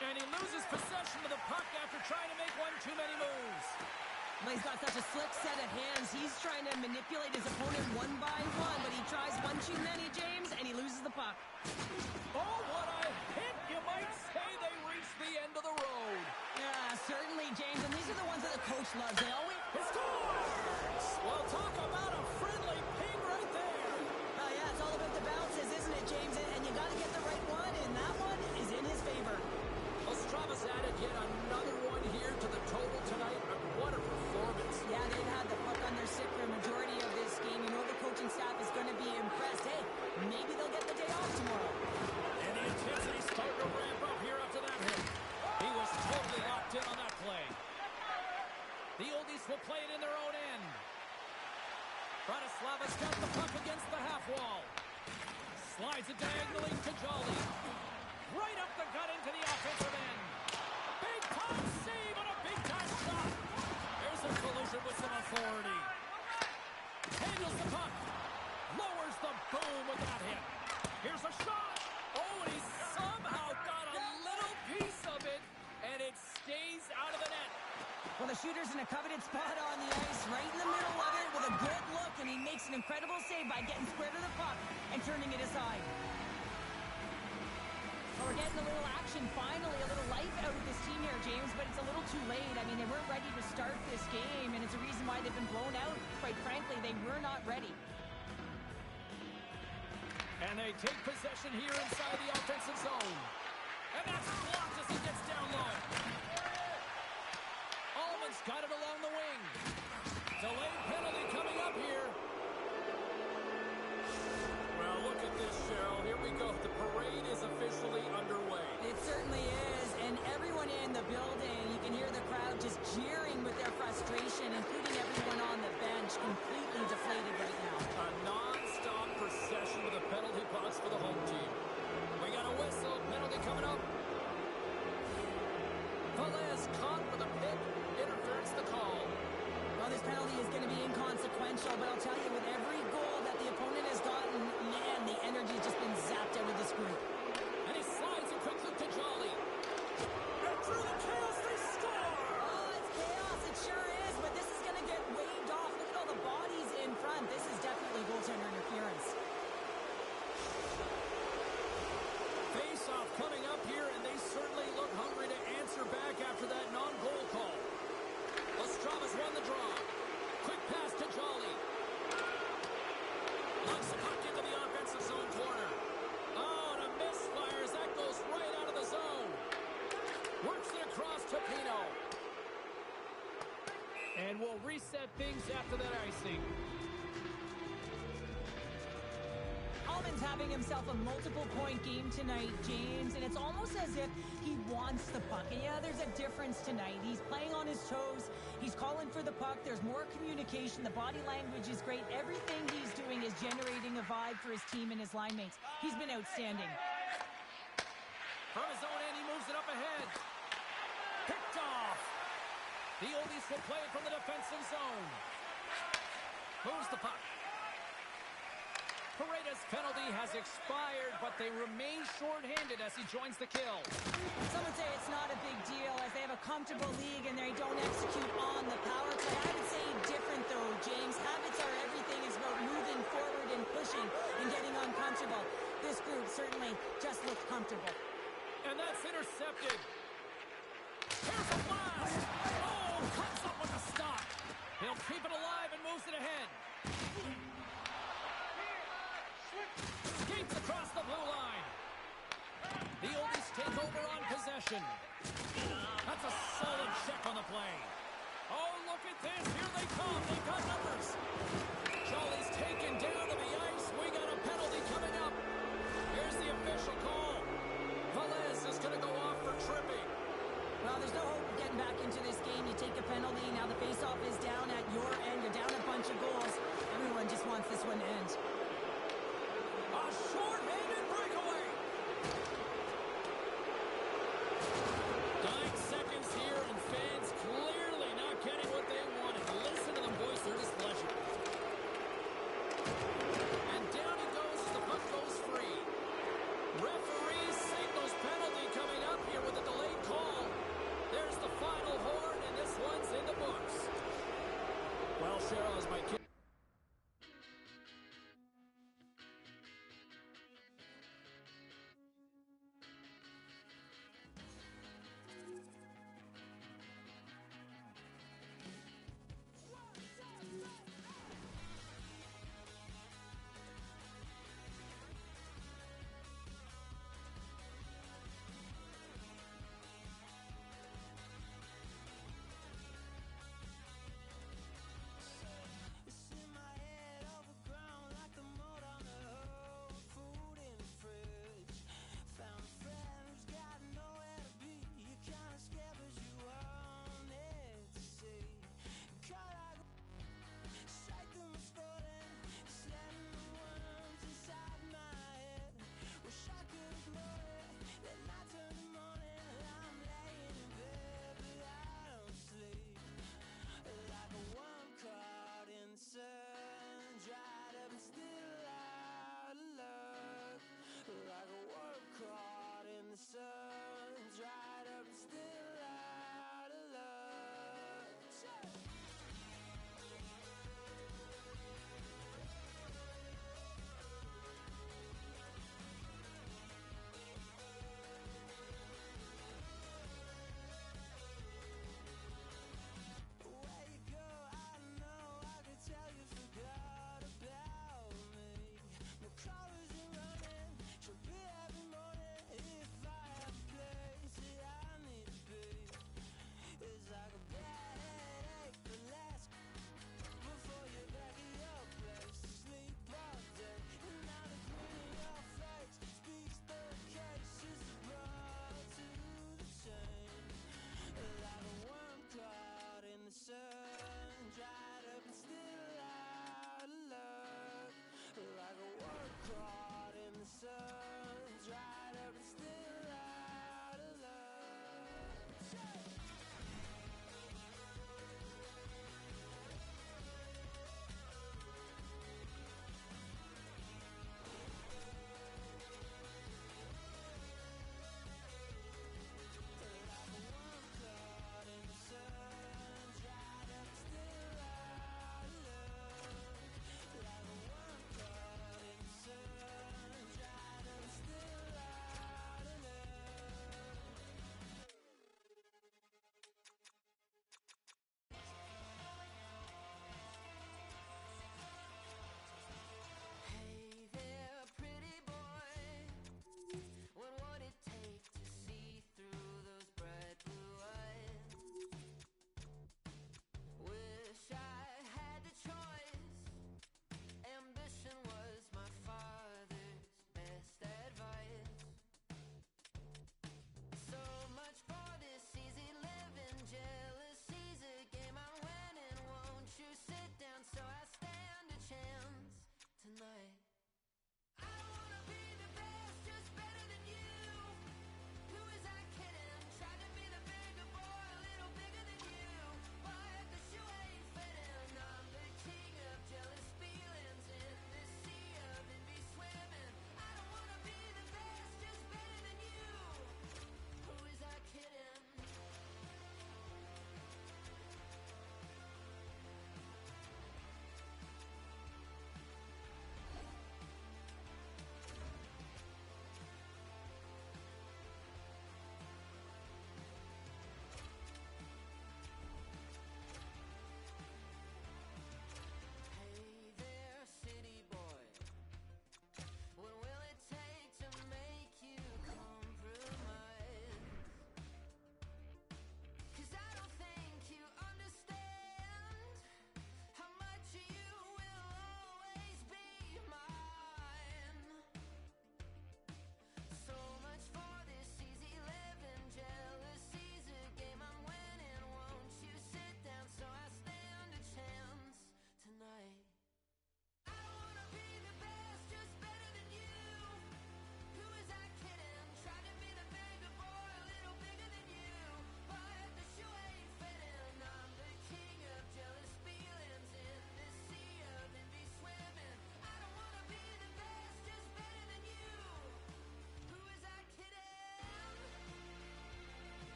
And he loses possession of the puck after trying to make one too many moves.
Well, he's got such a slick set of hands. He's trying to manipulate his opponent one by one, but he tries one too many, James, and he loses the puck.
Oh, what a hit! You might say they reached the end of the road.
Yeah, certainly, James, and these are the ones that the coach loves. They always...
He scores! Well, talk about a friendly ping right there.
Yeah, it's all about the bounces, isn't it, James? And you got to get the right one, and that one is in his favor.
Ostrava's added yet another one here to the total tonight. What a performance.
Yeah, they've had the puck on their stick for a majority of this game. You know the coaching staff is going to be impressed. Hey, maybe they'll get the day off tomorrow.
And the intensity starting to ramp up here after that hit. He was totally locked in on that play. The Oldies will play it in their own end. Bratislava's got the puck against the half wall. Slides it diagonally to Jolly. Right up the gut into the offensive end. Big time save on a big time shot. There's a collision with some authority. Handles the puck. Lowers the boom with that hit. Here's a shot. Oh, and he somehow got a little piece of it, and it stays out of the net.
Well, the shooter's in a coveted spot on the ice, right in the middle of it with a good look, and he makes an incredible save by getting square to the puck and turning it aside. Well, we're getting a little action, finally, a little life out of this team here, James, but it's a little too late. I mean, they weren't ready to start this game, and it's a reason why they've been blown out. Quite frankly, they were not ready.
And they take possession here inside the offensive zone. And that's blocked as he gets down low. Ullman's got it along the wing. Delayed penalty coming up here. Well, look at this, Cheryl. Here we go. The parade is officially underway.
It certainly is, and everyone in the building, you can hear the crowd just jeering with their frustration, including everyone on the bench, completely deflated right now.
A non-stop procession to the penalty box for the home team. We got a whistle. Penalty coming up. Velez caught for the pick. Interference the call.
Well, this penalty is going to be inconsequential, but I'll tell you, with every goal that the opponent has gotten, man, the energy has just been zapped out of this group.
And he slides a quick look to Jolly. And through the chaos, they score!
Oh, it's chaos. It sure is, but this is going to get waved off. Look at all the bodies in front. This is definitely goaltender interference.
Face-off coming up here, and they certainly look hungry to answer back after that non-goal call. Ostrava's won the draw. Quick pass to Jolly. Looks the puck into the offensive zone corner. Oh, and a misfire as that goes right out of the zone. Works it across to Pino. And we'll reset things after that icing.
Ullman's having himself a multiple-point game tonight, James, and it's almost as if he wants the puck. And yeah, there's a difference tonight. He's playing on his toes. He's calling for the puck. There's more communication. The body language is great. Everything he's doing is generating a vibe for his team and his line mates. He's been outstanding.
From his own end, he moves it up ahead. Picked off. The Oldies will play it from the defensive zone. Moves the puck. Paredes' penalty has expired, but they remain shorthanded as he joins the kill.
Some would say it's not a big deal as they have a comfortable league and they don't execute on the power play. I would say different though, James. Habits are everything. It's about moving forward and pushing and getting uncomfortable. This group certainly just looks comfortable.
And that's intercepted. Here's a blast. That's a solid check on the play. Oh, look at this. Here they come. They've got numbers. Jolly's taken down to the ice. We got a penalty coming up. Here's the official call. Velez is going to go off for tripping.
Well, there's no hope of getting back into this game. You take a penalty. Now the faceoff is down at your end. You're down a bunch of goals. Everyone just wants this one to end.
A short-handed breakaway. 9 seconds here, and fans clearly not getting what they wanted. Listen to them voice their displeasure. And down he goes as the puck goes free. Referee signals penalty coming up here with a delayed call.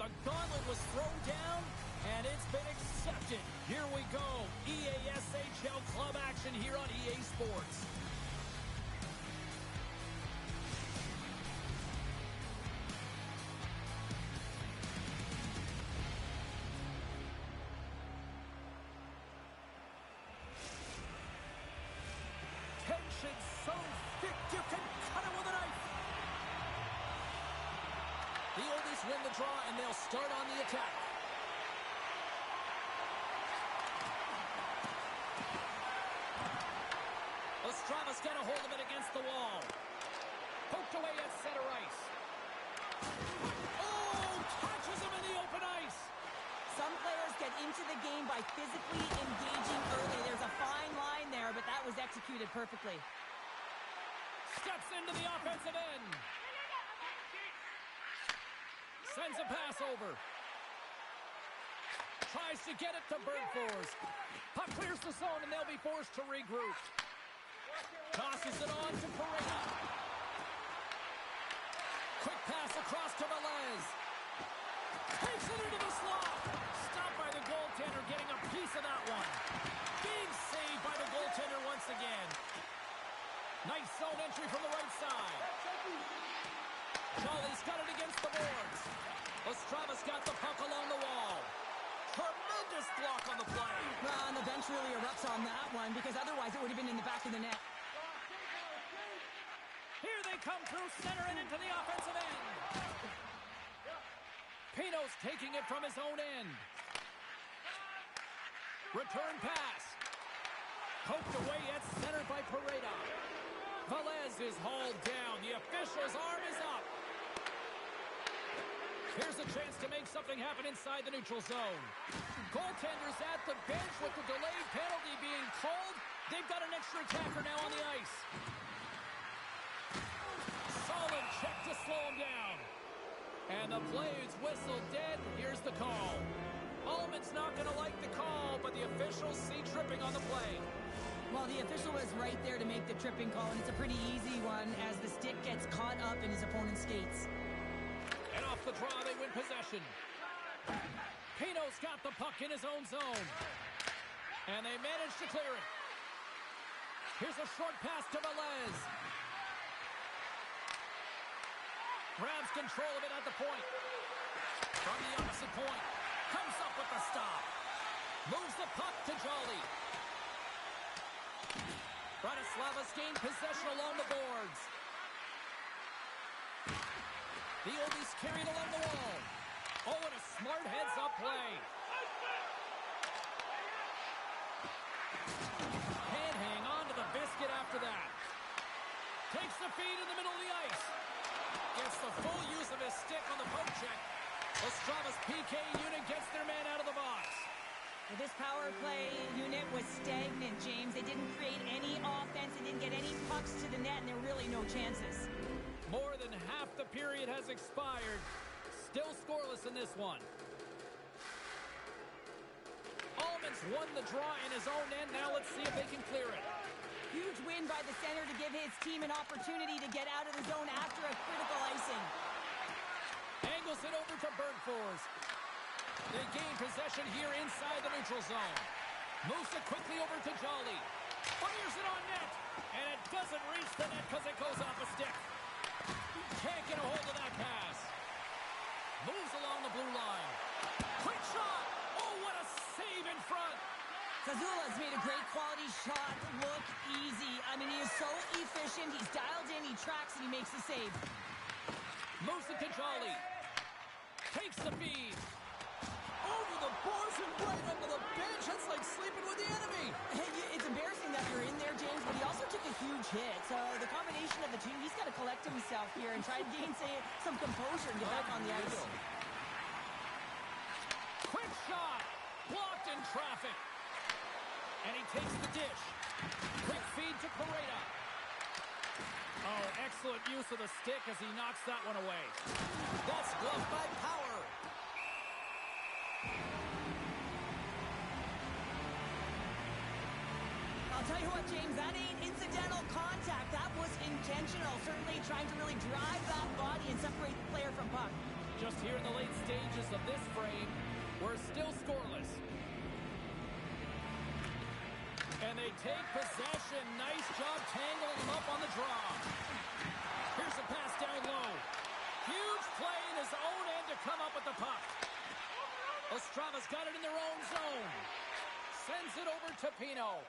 the gauntlet was thrown down, and it's been accepted. Here we go. EASHL club action here on EA Sports. Tension so thick you can cut it with a knife. The Oldies win the draw, and they'll start on the attack. Ostrava's got a hold of it against the wall. Poked away at center ice. Oh, catches him in the open ice.
Some players get into the game by physically engaging early. There's a fine line there, but that was executed perfectly.
Steps into the offensive end. Sends a pass over. Tries to get it to Bergfors. Puck clears the zone, and they'll be forced to regroup. Tosses it on to Pereira. Quick pass across to Velez. Takes it into the slot. Stopped by the goaltender, getting a piece of that one. Big save by the goaltender once again. Nice zone entry from the right side. Jolly's got it against the boards. Ostrava's got the puck along the wall. Tremendous block on the play.
Well, and the bench really erupts on that one, because otherwise it would have been in the back of the net.
Here they come through center and into the offensive end. Pino's taking it from his own end. Return pass. Poked away at center by Pereira. Velez is hauled down. The official's arm is up. Here's a chance to make something happen inside the neutral zone. Goaltender's at the bench with the delayed penalty being called. They've got an extra attacker now on the ice. Solid check to slow him down. And the play is whistled dead. Here's the call. Ullman's not going to like the call, but the officials see tripping on the play.
Well, the official was right there to make the tripping call, and it's a pretty easy one as the stick gets caught up in his opponent's skates.
And off the draw, they win possession. Pino's got the puck in his own zone. And they manage to clear it. Here's a short pass to Velez. Grabs control of it at the point. From the opposite point. Comes up with the stop. Moves the puck to Jolly. Bratislavas gained possession along the boards. The Oldies carried along the wall. Oh, and a smart heads-up play. Can't hang on to the biscuit after that. Takes the feed in the middle of the ice. Gets the full use of his stick on the poke check. Ostrava's PK unit gets their man out of the box.
Well, this power play unit was stagnant, James. They didn't create any offense. They didn't get any pucks to the net, and there were really no chances.
More than half the period has expired. Still scoreless in this one. Ullman's won the draw in his own end. Now let's see if they can clear it.
Huge win by the center to give his team an opportunity to get out of the zone after a critical icing.
Angles it over to Bergfors. They gain possession here inside the neutral zone. Moves it quickly over to Jolly. Fires it on net. And it doesn't reach the net because it goes off a stick. Can't get a hold of that pass. Moves along the blue line. Quick shot. Oh, what a save in front.
Zazula's made a great quality shot look easy. I mean, he is so efficient. He's dialed in, he tracks, and he makes the save.
Moves it to Jolly. Takes the feed. Over the boards and right under the bench. That's like sleeping with the enemy.
It's embarrassing that you're in there, James, but he also took a huge hit. So the combination of the two, he's got to collect himself here and try to gain some composure and get back on the ice.
Quick shot. Blocked in traffic. And he takes the dish. Quick feed to Pereira. Oh, excellent use of the stick as he knocks that one away. That's gloved by Power.
I'll tell you what, James, that ain't incidental contact. That was intentional. Certainly trying to really drive that body and separate the player from puck.
Just here in the late stages of this frame, we're still scoreless. And they take possession. Nice job tangling them up on the draw. Here's a pass down low. Huge play in his own end to come up with the puck. Ostrava's got it in their own zone. Sends it over to Pino.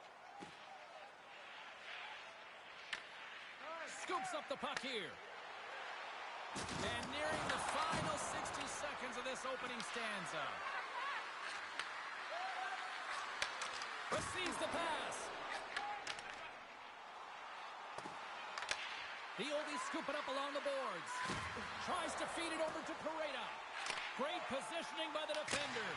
Scoops up the puck here. And nearing the final 60 seconds of this opening stanza. Receives the pass. The Oldie scoop it up along the boards. Tries to feed it over to Pareda. Great positioning by the defender.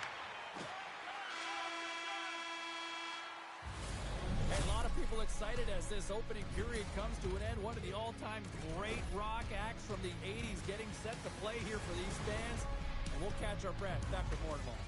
A lot of people excited as this opening period comes to an end. One of the all-time great rock acts from the 80s getting set to play here for these fans. And we'll catch our breath after more involved.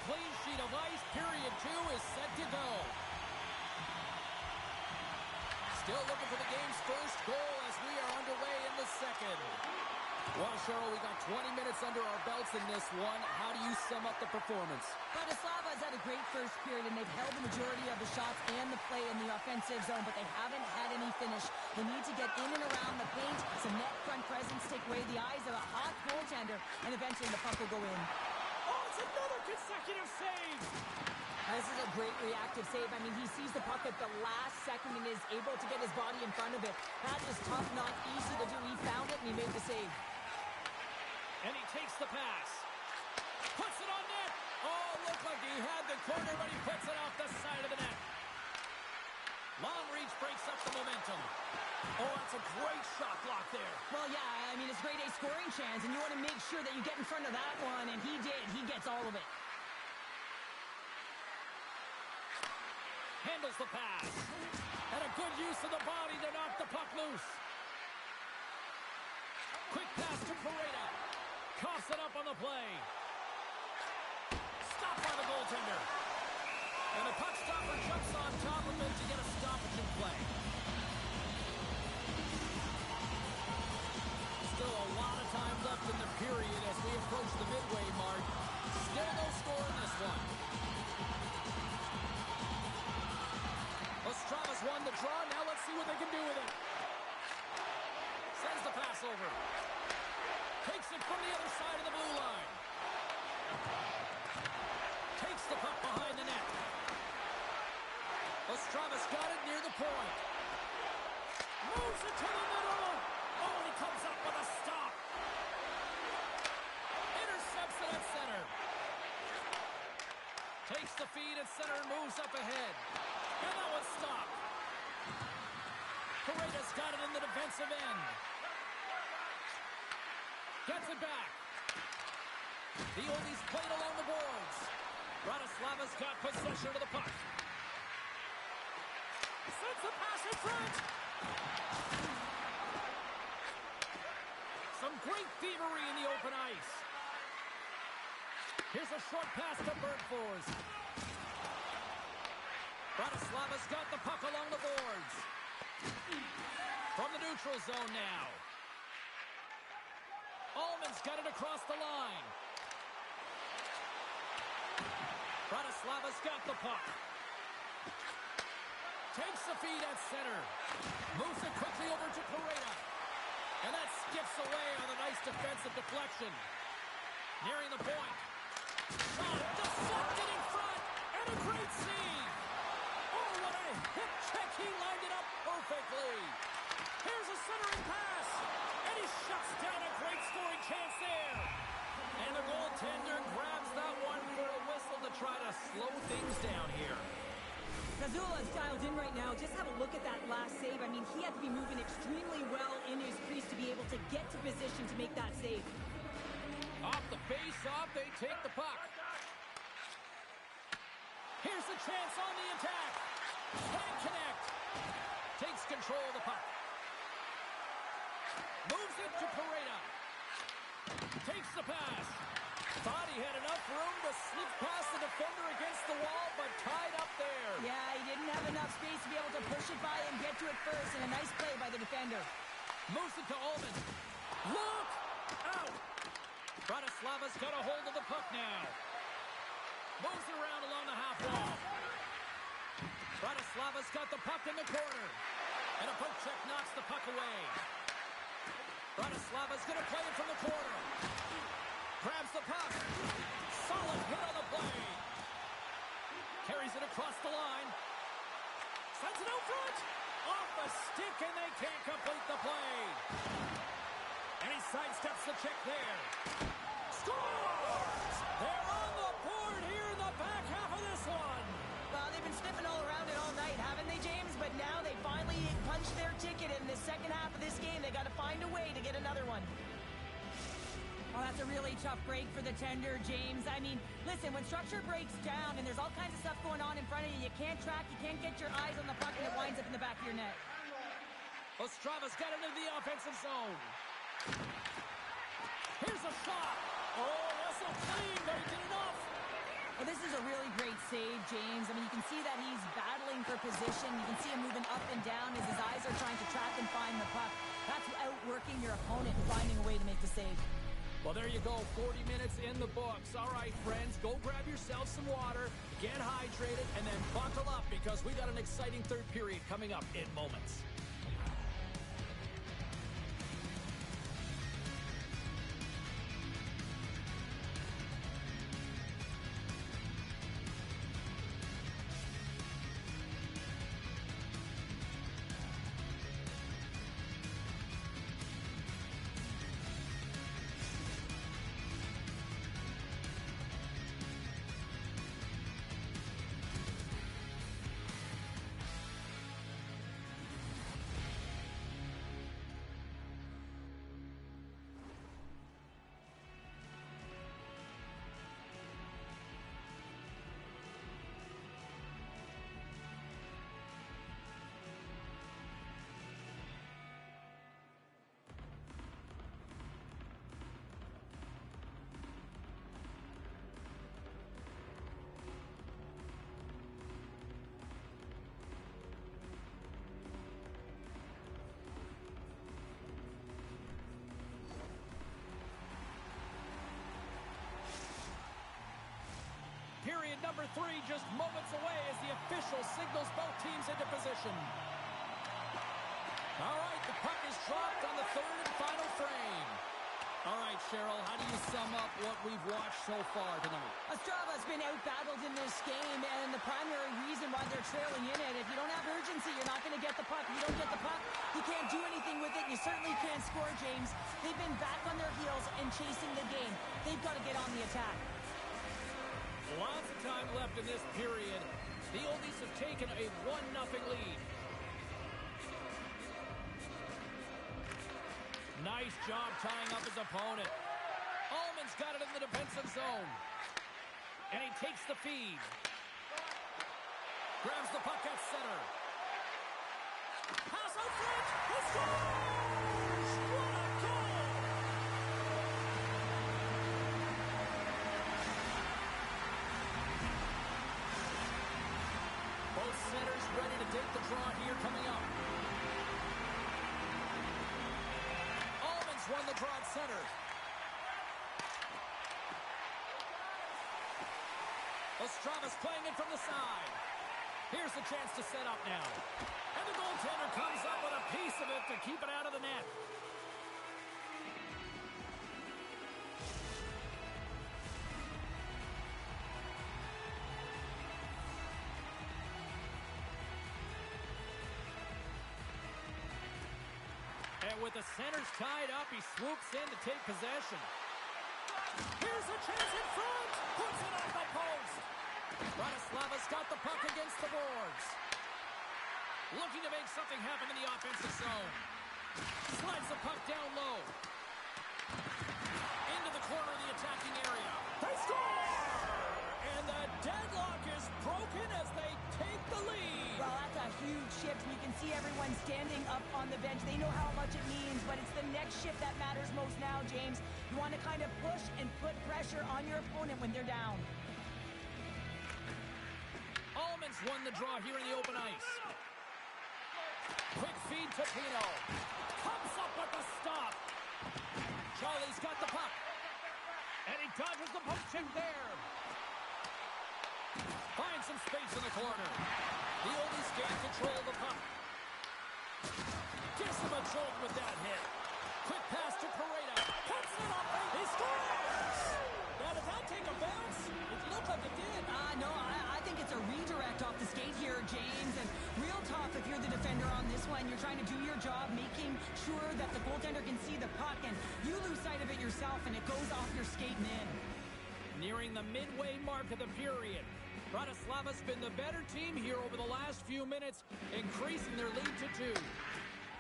Clean sheet of ice, period 2 is set to go. Still looking for the game's first goal as we are underway in the second. Well, Cheryl, we got 20 minutes under our belts in this one. How do you sum up the performance?
Bratislava's had a great first period, and they've held the majority of the shots and the play in the offensive zone, but they haven't had any finish. They need to get in and around the paint, some net front presence, take away the eyes of a hot goaltender, and eventually the puck will go in.
Oh, it's another consecutive save!
This is a great reactive save. I mean, he sees the puck at the last second and is able to get his body in front of it. That is tough, not easy to do. He found it, and he made the save.
And he takes the pass. Puts it on net. Oh, looked like he had the corner, but he puts it off the side of the net. Long reach breaks up the momentum. Oh, that's a great shot block there.
Well, yeah, I mean, it's grade A scoring chance, and you want to make sure that you get in front of that one, and he did. He gets all of it.
Handles the pass. And a good use of the body to knock the puck loose. Quick pass to Pareda. Coughs it up on the play. Stopped by the goaltender. And the puck stopper jumps on top of it to get a stoppage in play. Still a lot of time left in the period as we approach the midway mark. Still no score in this one. Ostrava's won the draw. Now let's see what they can do with it. Sends the pass over. Takes it from the other side of the blue line. Takes the puck behind the net. Ostrava's got it near the point. Moves it to the middle. Oh, he comes up with a stop. Intercepts it at center. Takes the feed at center and moves up ahead. And that one's stopped. Paredes got it in the defensive end. Gets it back. The Oldies played along the boards. Bratislava's got possession of the puck. Sends the pass in front. Some great thievery in the open ice. Here's a short pass to Bergfors. Bratislava's got the puck along the boards. From the neutral zone now. Allman's got it across the line. Bratislava's got the puck. Takes the feed at center. Moves it quickly over to Pareda. And that skips away on a nice defensive deflection. Nearing the point. Shot deflected in front, and a great save. Oh, what a hip check. He lined it up perfectly. Here's a centering pass, and he shuts down a great scoring chance there. And the goaltender grabs that one for a whistle to try to slow things down here.
Zazula's dialed in right now. Just have a look at that last save. I mean, he had to be moving extremely well in his crease to be able to get to position to make that save.
Off the face-off, they take the puck. Here's the chance on the attack. Can't connect. Takes control of the puck. Moves it to Pareda. Takes the pass. Thought he had enough room to slip past the defender against the wall, but tied up there.
Yeah, he didn't have enough space to be able to push it by and get to it first, and a nice play by the defender.
Moves it to Ullman. Look! Out! Bratislava's got a hold of the puck now. Moves it around along the half wall. Bratislava's got the puck in the corner. And a poke check knocks the puck away. Bratislava's going to play it from the corner. Grabs the puck. Solid hit on the play. Carries it across the line. Sends it out front. Off the stick, and they can't complete the play. And he sidesteps the check there. Scores! They're on the board here in the back half of this one.
Well, they've been sniffing all around it all night, haven't they, James? But now they finally punched their ticket in the second half of this game. They got to find a way to get another one. Oh, that's a really tough break for the tender, James. I mean, listen, when structure breaks down and there's all kinds of stuff going on in front of you, you can't track, you can't get your eyes on the puck, and it winds up in the back of your net.
Ostrava's got it into the offensive zone. Here's a shot. Oh, whistle clean, but he did enough.
Well, this is a really great save, James. I mean, you can see that he's battling for position. You can see him moving up and down as his eyes are trying to track and find the puck. That's outworking your opponent and finding a way to make the save.
Well, there you go, 40 minutes in the books. All right, friends, go grab yourself some water, get hydrated, and then buckle up because we got an exciting third period coming up in moments. Period number 3 just moments away as the official signals both teams into position. All right, the puck is dropped on the third and final frame. All right, Cheryl, how do you sum up what we've watched so far tonight?
Ostrava's been out-battled in this game, and the primary reason why they're trailing in it, if you don't have urgency, you're not going to get the puck. If you don't get the puck, you can't do anything with it. You certainly can't score, James. They've been back on their heels and chasing the game. They've got to get on the attack.
Lots of time left in this period. The Oldies have taken a 1-0 lead. Nice job tying up his opponent. Ullman's got it in the defensive zone. And he takes the feed. Grabs the puck at center. Pass out front. He scores! What a goal! Both centers ready to take the draw here coming up. Ullman's won the draw at center. Ostrava's playing it from the side. Here's the chance to set up now. And the goaltender comes up with a piece of it to keep it out of the net. And with the centers tied up, he swoops in to take possession. Here's a chance in front. Puts it on the post. Bratislava's got the puck against the boards. Looking to make something happen in the offensive zone. Slides the puck down low. Into the corner of the attacking area. They score! And the deadlock is broken as they take the lead.
Well, that's a huge shift. You can see everyone standing up on the bench. They know how much it means, but it's the next shift that matters most now, James. You want to kind of push and put pressure on your opponent when they're down.
Almonds won the draw here in the open ice. Quick feed to Pino. Comes up with the stop. Charlie's got the puck. And he dodges the poke check there. Finds some space in the corner. The oldies gain control of the puck. Gives him a jolt with that hit. Quick pass to Pareda. Puts it up. He scores! Now, did that take a bounce? It looked like it did.
No, I think it's a redirect off the skate here, James. And real tough if you're the defender on this one. You're trying to do your job, making sure that the goaltender can see the puck, and you lose sight of it yourself, and it goes off your skate and in.
Nearing the midway mark of the period. Bratislava's been the better team here over the last few minutes, increasing their lead to 2.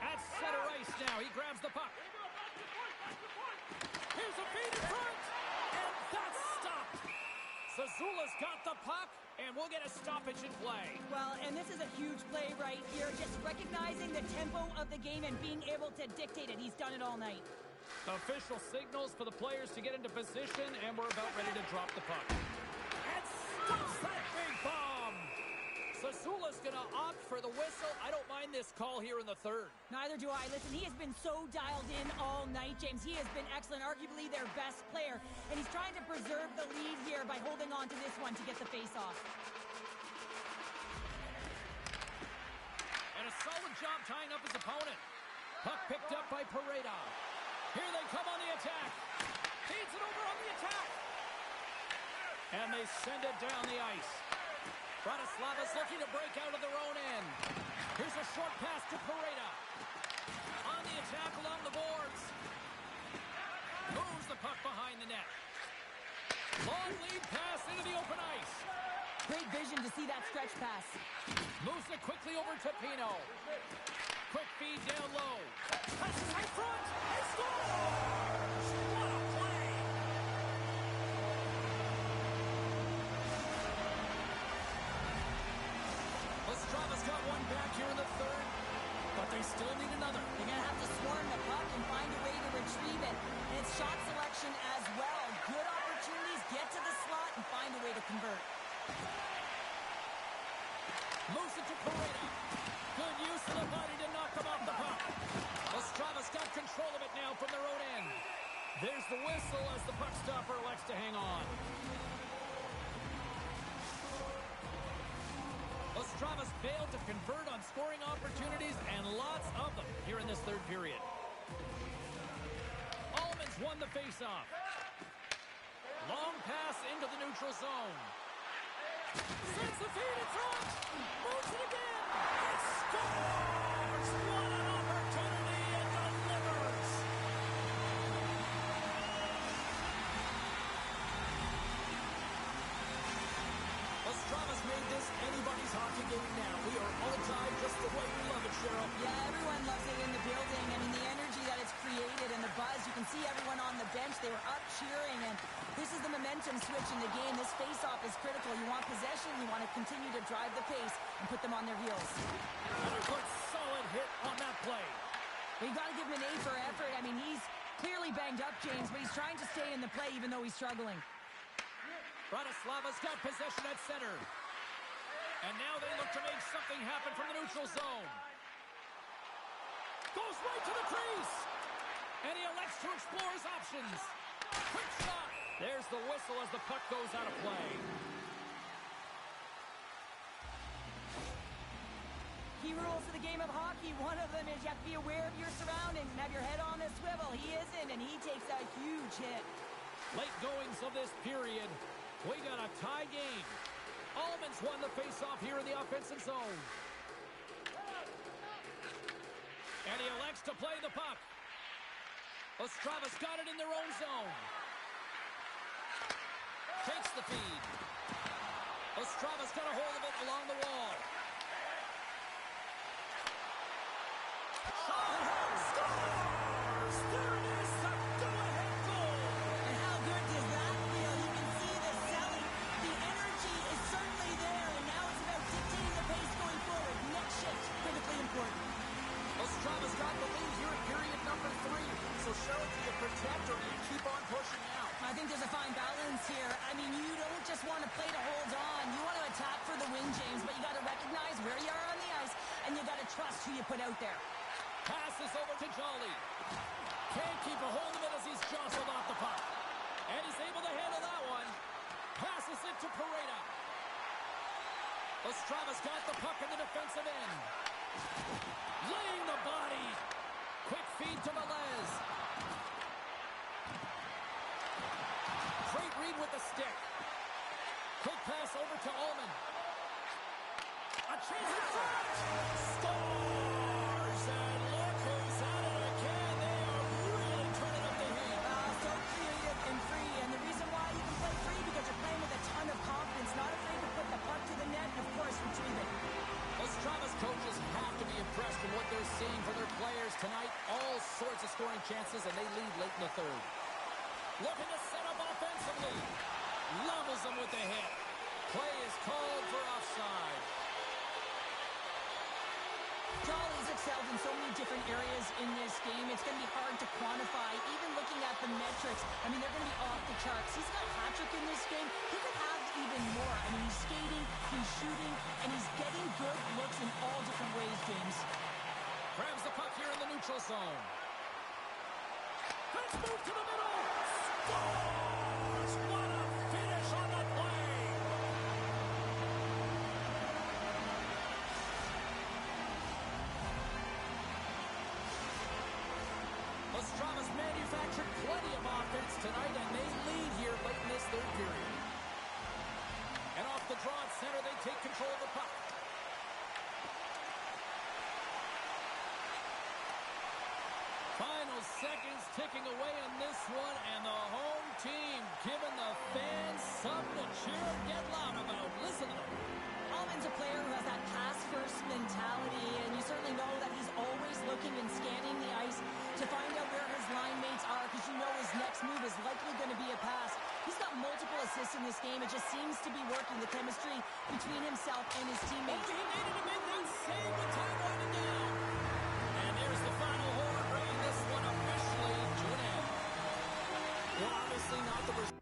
At center ice now, he grabs the puck. Here's a feed in front, and that's stopped. Zazula's got the puck, and we'll get a stoppage in play.
Well, and this is a huge play right here, just recognizing the tempo of the game and being able to dictate it. He's done it all night.
Official signals for the players to get into position, and we're about ready to drop the puck. And stops that big bomb! Zazula's going to opt for the whistle. I don't mind this call here in the third.
Neither do I. Listen, he has been so dialed in all night, James. He has been excellent, arguably their best player. And he's trying to preserve the lead here by holding on to this one to get the face-off.
And a solid job tying up his opponent. Puck picked up by Pareda. Here they come on the attack. Feeds it over on the attack. And they send it down the ice. Bratislava's looking to break out of their own end. Here's a short pass to Pareda. On the attack along the boards. Moves the puck behind the net. Long lead pass into the open ice.
Great vision to see that stretch pass.
Moves it quickly over to Pino. Quick feed down low. Passes right front. They score! What a play! Ostrava's got one back here in the third, but they still need another.
They're going to have to swarm the puck and find a way to retrieve it. And it's shot selection as well. Good opportunities, get to the slot, and find a way to convert.
Moves it to Pareda. Good use of the body to knock them off the puck. Ostrava's got control of it now from their own end. There's the whistle as the puck stopper elects to hang on. Ostrava's failed to convert on scoring opportunities, and lots of them here in this third period. Almonds won the faceoff. Long pass into the neutral zone. Sends the feed in front. Moves it again. It scores! What an opportunity, and delivers! Ostrava's made this anybody's hockey game now. We are all tied just the way we love it, Cheryl.
Yeah, everyone loves it in the building. I mean, the energy that it's created and the buzz. You can see everyone on the bench. They were up cheering, and this is the momentum switch in the game. This face-off is critical. You want possession. You want to continue to drive the pace and put them on their heels.
And a good solid hit on that play.
We've got to give him an A for effort. I mean, he's clearly banged up, James, but he's trying to stay in the play even though he's struggling.
Bratislava's got possession at center. And now they look to make something happen from the neutral zone. Goes right to the crease. And he elects to explore his options. Quick shot. There's the whistle as the puck goes out of play.
Key rules of the game of hockey. One of them is you have to be aware of your surroundings and have your head on the swivel. He isn't, and he takes a huge hit.
Late goings of this period. We got a tie game. Almonds won the faceoff here in the offensive zone. And he elects to play the puck. Ostrava's got it in their own zone. Takes the feed. Ostrava's got a hold of it along the wall. Scores! There it is, the go-ahead goal!
And how good does that feel? You can see the selling. The energy is certainly there, and now it's about dictating the pace going forward. Next shift, critically important.
Ostrava's got the lead here at period number 3. So, Cheryl, do you protect or do you keep on pushing now?
I think there's a fine balance here. I mean, you don't just want to play to hold on. You want to attack for the win, James, but you got to recognize where you are on the ice, and you got to trust who you put out there.
Passes over to Jolly. Can't keep a hold of it as he's jostled off the puck. And he's able to handle that one. Passes it to Pareda. Ostrava's got the puck in the defensive end. Laying the body. Quick feed to Velez. Great read with the stick. Quick pass over to Ullman. A chance to front. Scores! And look who's at it again. They are really turning up the heat.
So creative and free. And the reason why you can play free because you're playing with a ton of confidence. Not afraid to put the puck to the net and, of course, retrieve it.
Ostrava's coaches have to be impressed with what they're seeing for their players tonight. All sorts of scoring chances, and they lead late in the third. Looking to set up offensively. Levels them with the hit. Play is called for offside.
Jolly's excelled in so many different areas in this game. It's going to be hard to quantify. Even looking at the metrics, I mean, they're going to be off the charts. He's got a hat-trick in this game. He could have even more. I mean, he's skating, he's shooting, and he's getting good looks in all different ways, James.
Grabs the puck here in the neutral zone. Let's move to the middle. Scores! What a finish on the play! Ostrava's manufactured plenty of offense tonight, and they lead here late in this third period. And off the draw at center, they take control of the puck. Final seconds ticking away on this one, and the home team giving the fans something to cheer and get loud about. Listen to them.
Ullman's a player who has that pass-first mentality, and you certainly know that he's always looking and scanning the ice to find out where his line mates are, because you know his next move is likely going to be a pass. He's got multiple assists in this game. It just seems to be working, the chemistry between himself and his teammates.
Oh, he needed to make that save with time winding down. And there's the final horn, bringing this one officially to an end. Well, obviously not the result.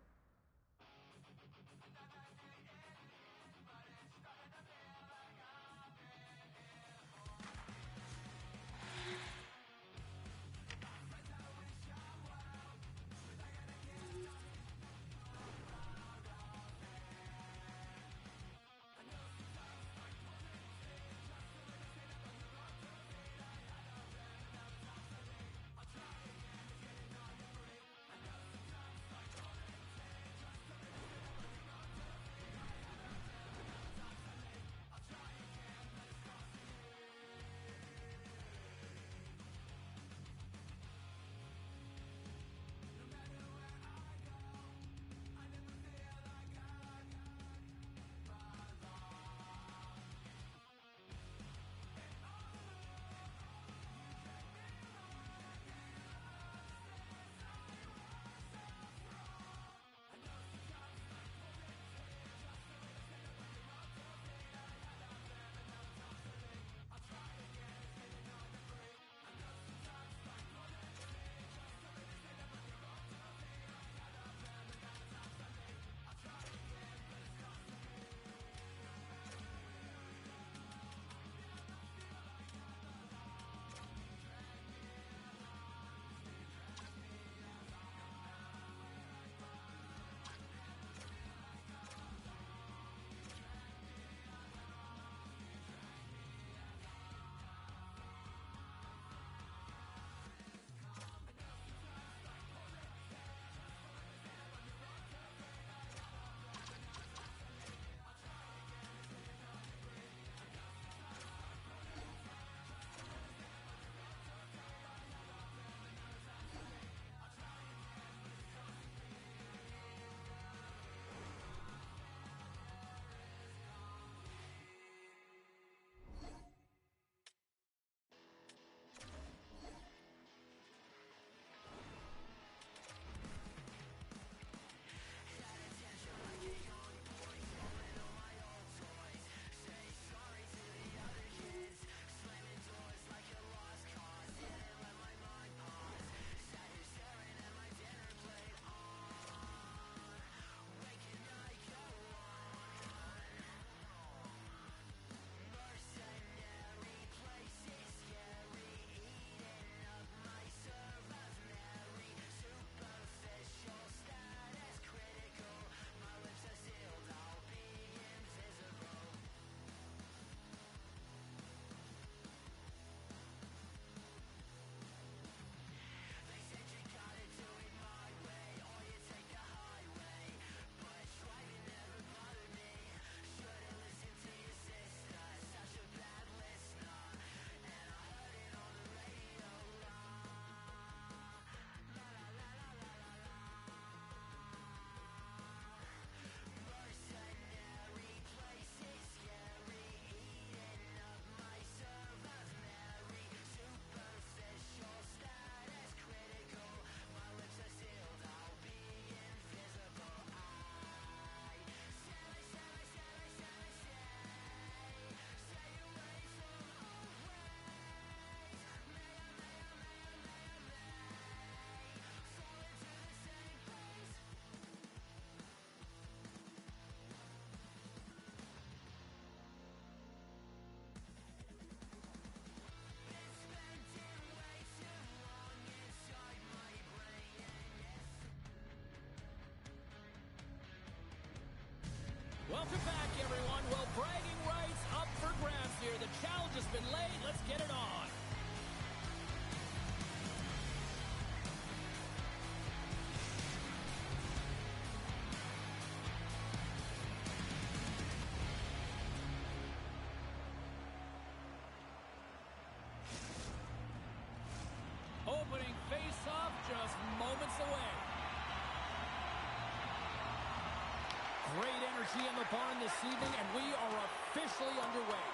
energy in the barn this evening, and we are officially underway.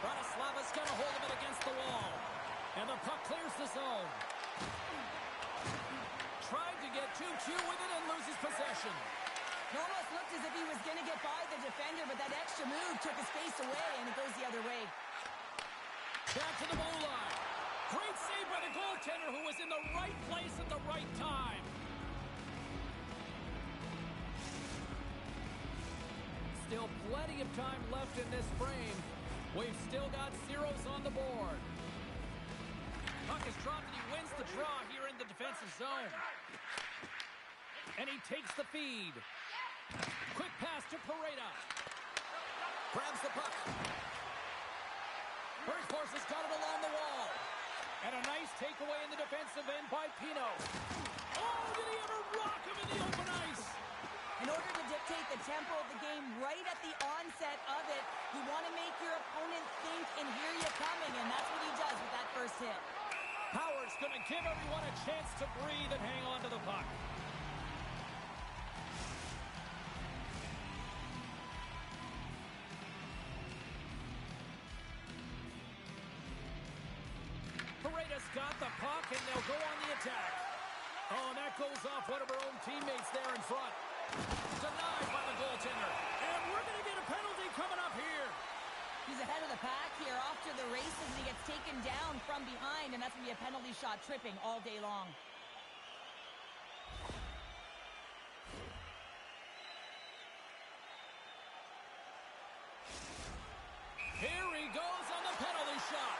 Bratislava's got a hold of it against the wall. And the puck clears the zone. Tried to get too cute with it and loses possession.
It almost looked as if he was going to get by the defender, but that extra move took his face away, and it goes the other way.
Back to the blue line. Great save by the goaltender, who was in the right place at the right time. Still plenty of time left in this frame. We've still got zeros on the board. Puck is dropped and he wins the draw here in the defensive zone. And he takes the feed. Quick pass to Pareda. Grabs the puck. Bergfors has got it along the wall. And a nice takeaway in the defensive end by Pino. Oh, did he ever rock him in the open ice?
In order to dictate the tempo of the game right at the onset of it, you want to make your opponent think and hear you coming, and that's what he does with that first hit.
Howard's going to give everyone a chance to breathe and hang on to the puck. Paredes got the puck, and they'll go on the attack. Oh, and that goes off one of our own teammates there in front. Denied by the goaltender. And we're going to get a penalty coming up here.
He's ahead of the pack here, off to the races, and he gets taken down from behind, and that's going to be a penalty shot, tripping all day long.
Here he goes on the penalty shot.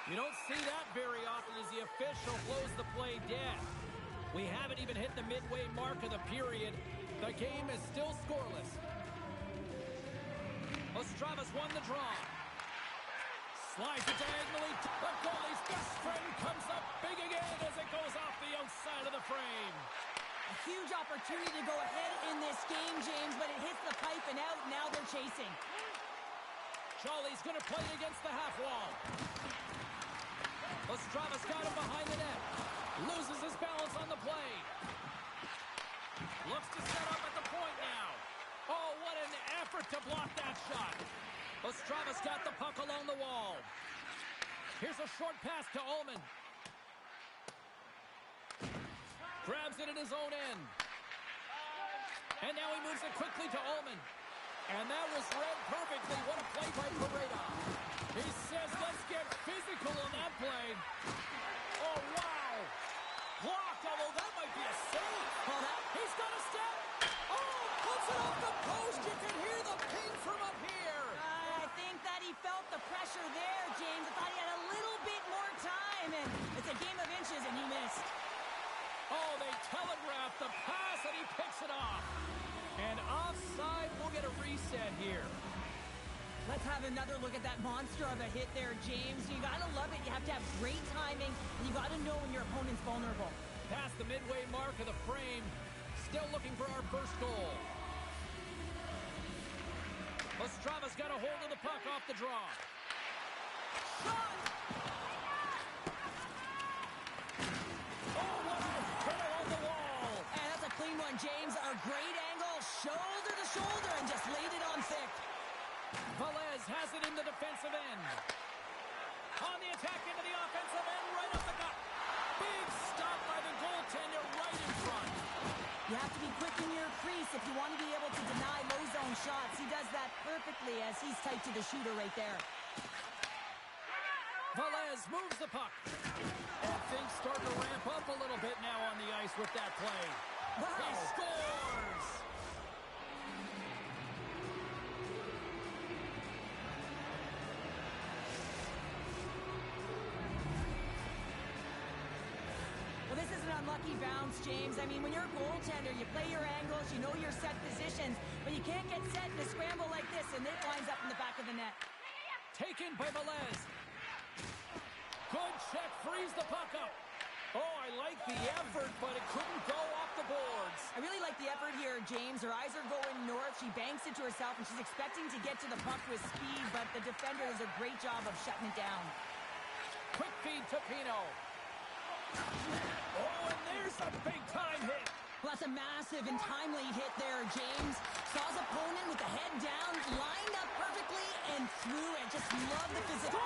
You don't see that very often as the official blows the play dead. We haven't even hit the midway mark of the period. The game is still scoreless. Ostrava's won the draw. Slides it diagonally. The goalie's best friend comes up big again as it goes off the outside of the frame.
A huge opportunity to go ahead in this game, James, but it hits the pipe and out. Now they're chasing.
Jolly's going to play against the half wall. Ostrava's got him behind the net. Loses his balance on the play. Looks to set up at the point now. Oh, what an effort to block that shot. Ostrava's got the puck along the wall. Here's a short pass to Ullman. Grabs it in his own end. And now he moves it quickly to Ullman. And that was read perfectly. What a play by Pareda. He says, let's get physical on that play. Oh, wow. Blocked, although that might be a save. He's got a step. Oh, puts it off the post. You can hear the ping from up here.
I think that he felt the pressure there, James. I thought he had a little bit more time, and it's a game of inches, and he missed.
Oh, they telegraphed the pass, and he picks it off. And offside, we'll get a reset here.
Let's have another look at that monster of a hit there, James. You got to love it. You have to have great timing, and you got to know when your opponent's vulnerable.
Past the midway mark of the frame. Still looking for our first goal. Ostrava's got a hold of the puck off the draw. Shot! Oh, what a hit on the wall!
And that's a clean one, James. A great angle, shoulder to shoulder, and just laid it on thick.
Velez has it in the defensive end. On the attack into the offensive end, right up the gut. Big stop by the goaltender right in front.
You have to be quick in your crease if you want to be able to deny low zone shots. He does that perfectly as he's tight to the shooter right there.
Velez moves the puck. And things start to ramp up a little bit now on the ice with that play.
Wow.
He scores!
Well, this is an unlucky bounce, James. I mean, when you're a goaltender, you play your angles, you know your set positions, but you can't get set in a scramble like this, and it lines up in the back of the net.
Taken by Velez. Good check, frees the puck up. Oh, I like the effort, but it couldn't go off the boards.
I really like the effort here, James. Her eyes are going north. She banks it to herself, and she's expecting to get to the puck with speed, but the defender does a great job of shutting it down.
Quick feed to Pino. Oh, and there's a big-time hit.
Well, that's a massive and timely hit there, James. Saw his opponent with the head down, lined up perfectly, and threw it. Just love the physical.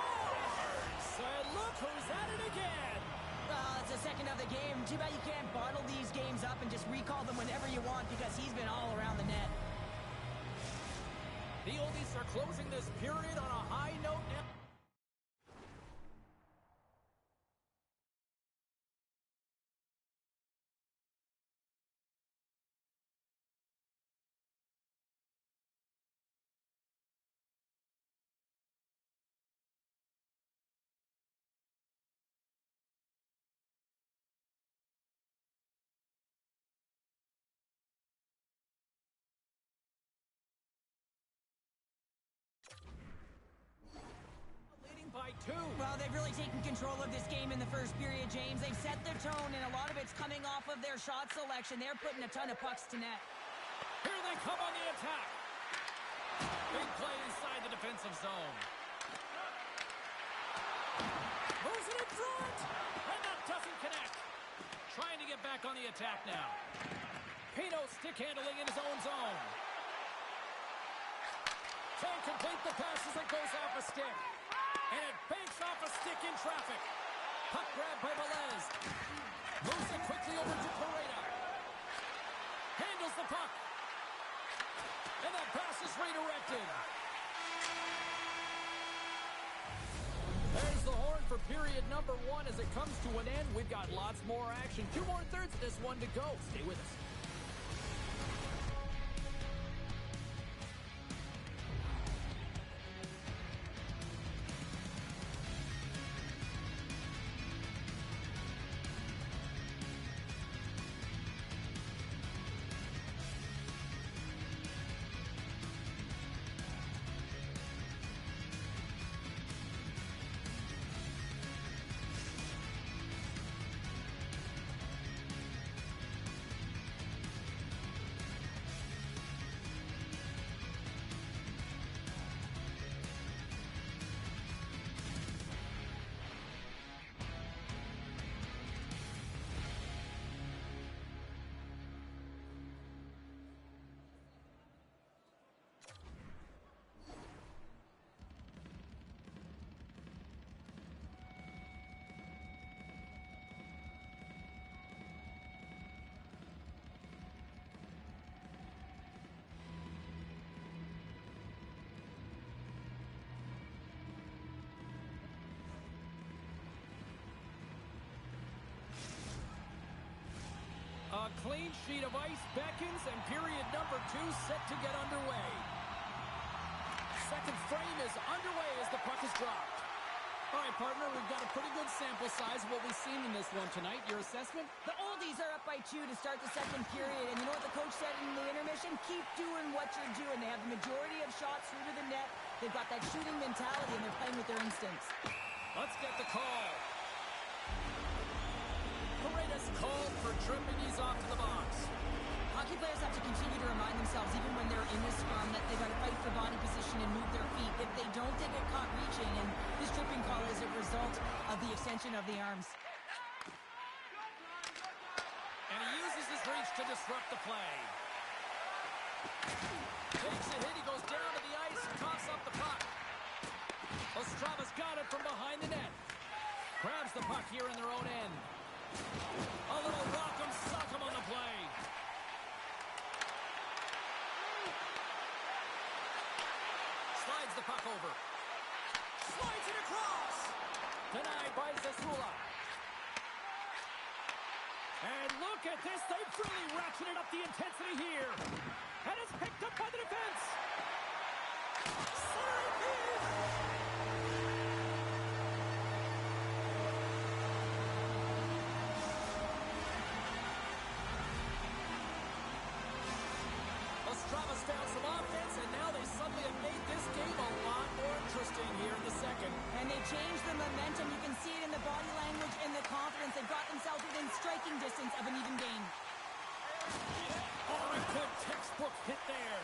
And look who's at it again.
Well, it's the second of the game. Too bad you can't bottle these games up and just recall them whenever you want because he's been all around the net.
The Oldies are closing this period on a high note now. By 2.
Well, they've really taken control of this game in the first period, James. They've set the tone, and a lot of it's coming off of their shot selection. They're putting a ton of pucks to net.
Here they come on the attack. Big play inside the defensive zone. Moves it in front, and that doesn't connect. Trying to get back on the attack now. Pino stick handling in his own zone. Can't complete the pass as it goes off a stick. And it banks off a stick in traffic. Puck grab by Velez. Moves it quickly over to Pareda. Handles the puck. And that pass is redirected. There's the horn for period number 1 as it comes to an end. We've got lots more action. 2 more thirds of this one to go. Stay with us. A clean sheet of ice beckons, and period number 2 set to get underway. Second frame is underway as the puck is dropped. All right, partner, we've got a pretty good sample size of what we've seen in this one tonight. Your assessment?
The Oldies are up by 2 to start the second period, and you know what the coach said in the intermission? Keep doing what you're doing. They have the majority of shots through to the net. They've got that shooting mentality, and they're playing with their instincts.
Let's get the call. Paredes called for tripping. He's off to the box.
Hockey players have to continue to remind themselves, even when they're in this scrum, that they've got to fight for body position and move their feet. If they don't, they get caught reaching, and this tripping call is a result of the extension of the arms.
And he uses his reach to disrupt the play. Takes a hit. He goes down to the ice and coughs up the puck. Ostrava's got it from behind the net. Grabs the puck here in their own end. A little rock'em sock'em on the play. Slides the puck over. Slides it across. Denied by Zasula. And look at this. They've really ratcheted up the intensity here. And it's picked up by the defense. Centering feed. Ostrava's found some offense, and now they suddenly have made this game a lot more interesting here in the second.
And they changed the momentum. You can see it in the body language and the confidence. They've got themselves within striking distance of an even game.
Oh, a good textbook hit there.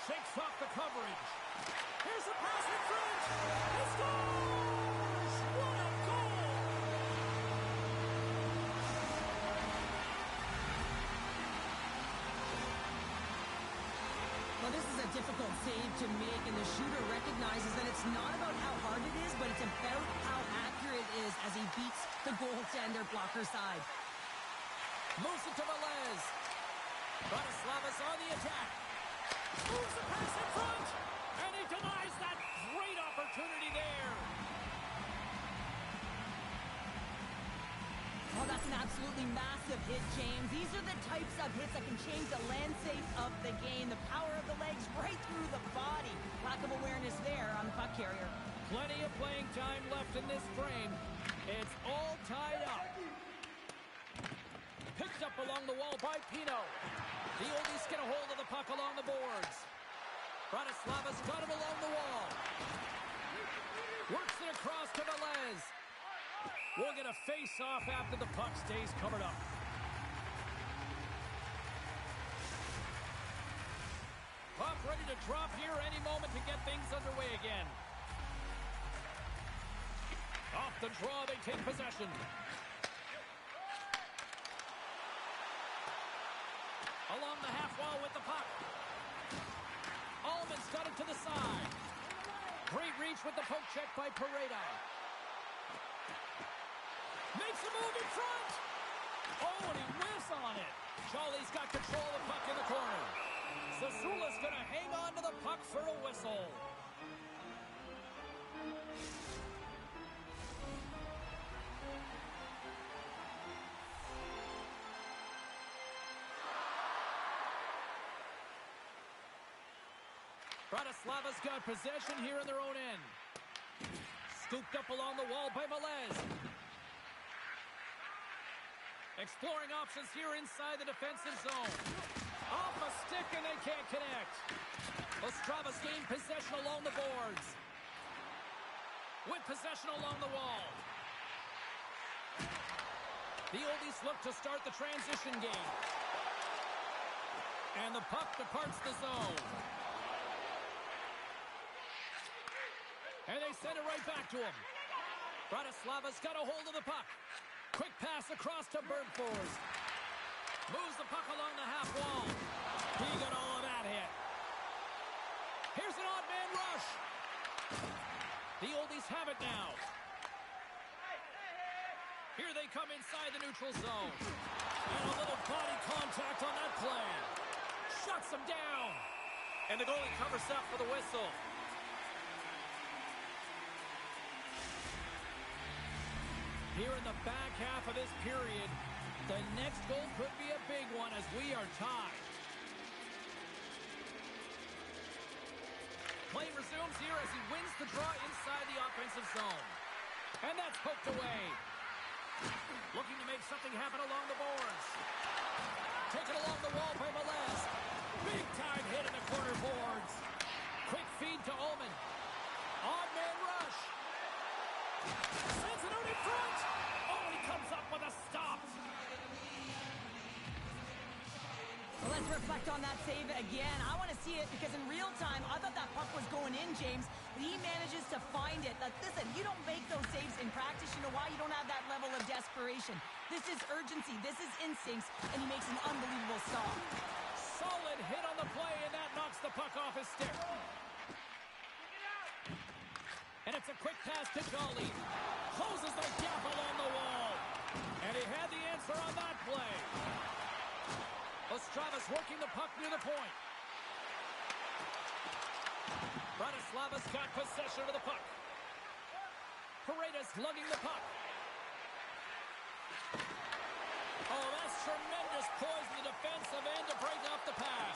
Shakes off the coverage. Here's a pass in front. He scores! What a goal!
difficult save to make, and the shooter recognizes that it's not about how hard it is, but it's about how accurate it is as he beats the goaltender blocker side.
Moves it to Velez. Bratislavas on the attack. Moves the pass in front. And he denies that great opportunity there.
Oh, that's an absolutely massive hit, James. These are the types of hits that can change the landscape of the game. The power of the legs right through the body. Lack of awareness there on the puck carrier.
Plenty of playing time left in this frame. It's all tied up. Picked up along the wall by Pino. The oldies get a hold of the puck along the boards. Bratislavas got him along the wall. Works it across to Velez. We'll get a face-off after the puck stays covered up. Puck ready to drop here any moment to get things underway again. Off the draw, they take possession. Along the half wall with the puck. Allman's got it to the side. Great reach with the poke check by Pareda. Makes a move in front. Oh, and he whiffs on it. Jolly's got control of the puck in the corner. Sasula's going to hang on to the puck for a whistle. Bratislavas got possession here in their own end. Scooped up along the wall by Velez. Exploring options here inside the defensive zone. Off a stick and they can't connect. Ostravas gain possession along the boards. With possession along the wall. The oldies look to start the transition game. And the puck departs the zone. And they send it right back to him. Bratislavas got a hold of the puck. Quick pass across to Bergfors. Moves the puck along the half wall. He got all of that hit. Here's an odd man rush. The oldies have it now. Here they come inside the neutral zone. And a little body contact on that play. Shuts him down. And the goalie covers up for the whistle. Here in the back half of this period, the next goal could be a big one as we are tied. Play resumes here as he wins the draw inside the offensive zone. And that's poked away. Looking to make something happen along the boards. Taken along the wall by Velez. Big time hit in the corner boards. Quick feed to Ullman. Odd man rush. Sends it out in front. Oh, and he comes up with a stop.
Well, let's reflect on that save again. I want to see it because in real time, I thought that puck was going in, James. But he manages to find it. Like, listen, you don't make those saves in practice. You know why? You don't have that level of desperation. This is urgency. This is instincts. And he makes an unbelievable stop.
Solid hit on the play, and that knocks the puck off his stick. And it's a quick pass to Jolly. Closes the gap along the wall. And he had the answer on that play. Ostravas working the puck near the point. Bratislavas got possession of the puck. Paredes lugging the puck. Oh, that's tremendous poise in the defensive end to break off the pass.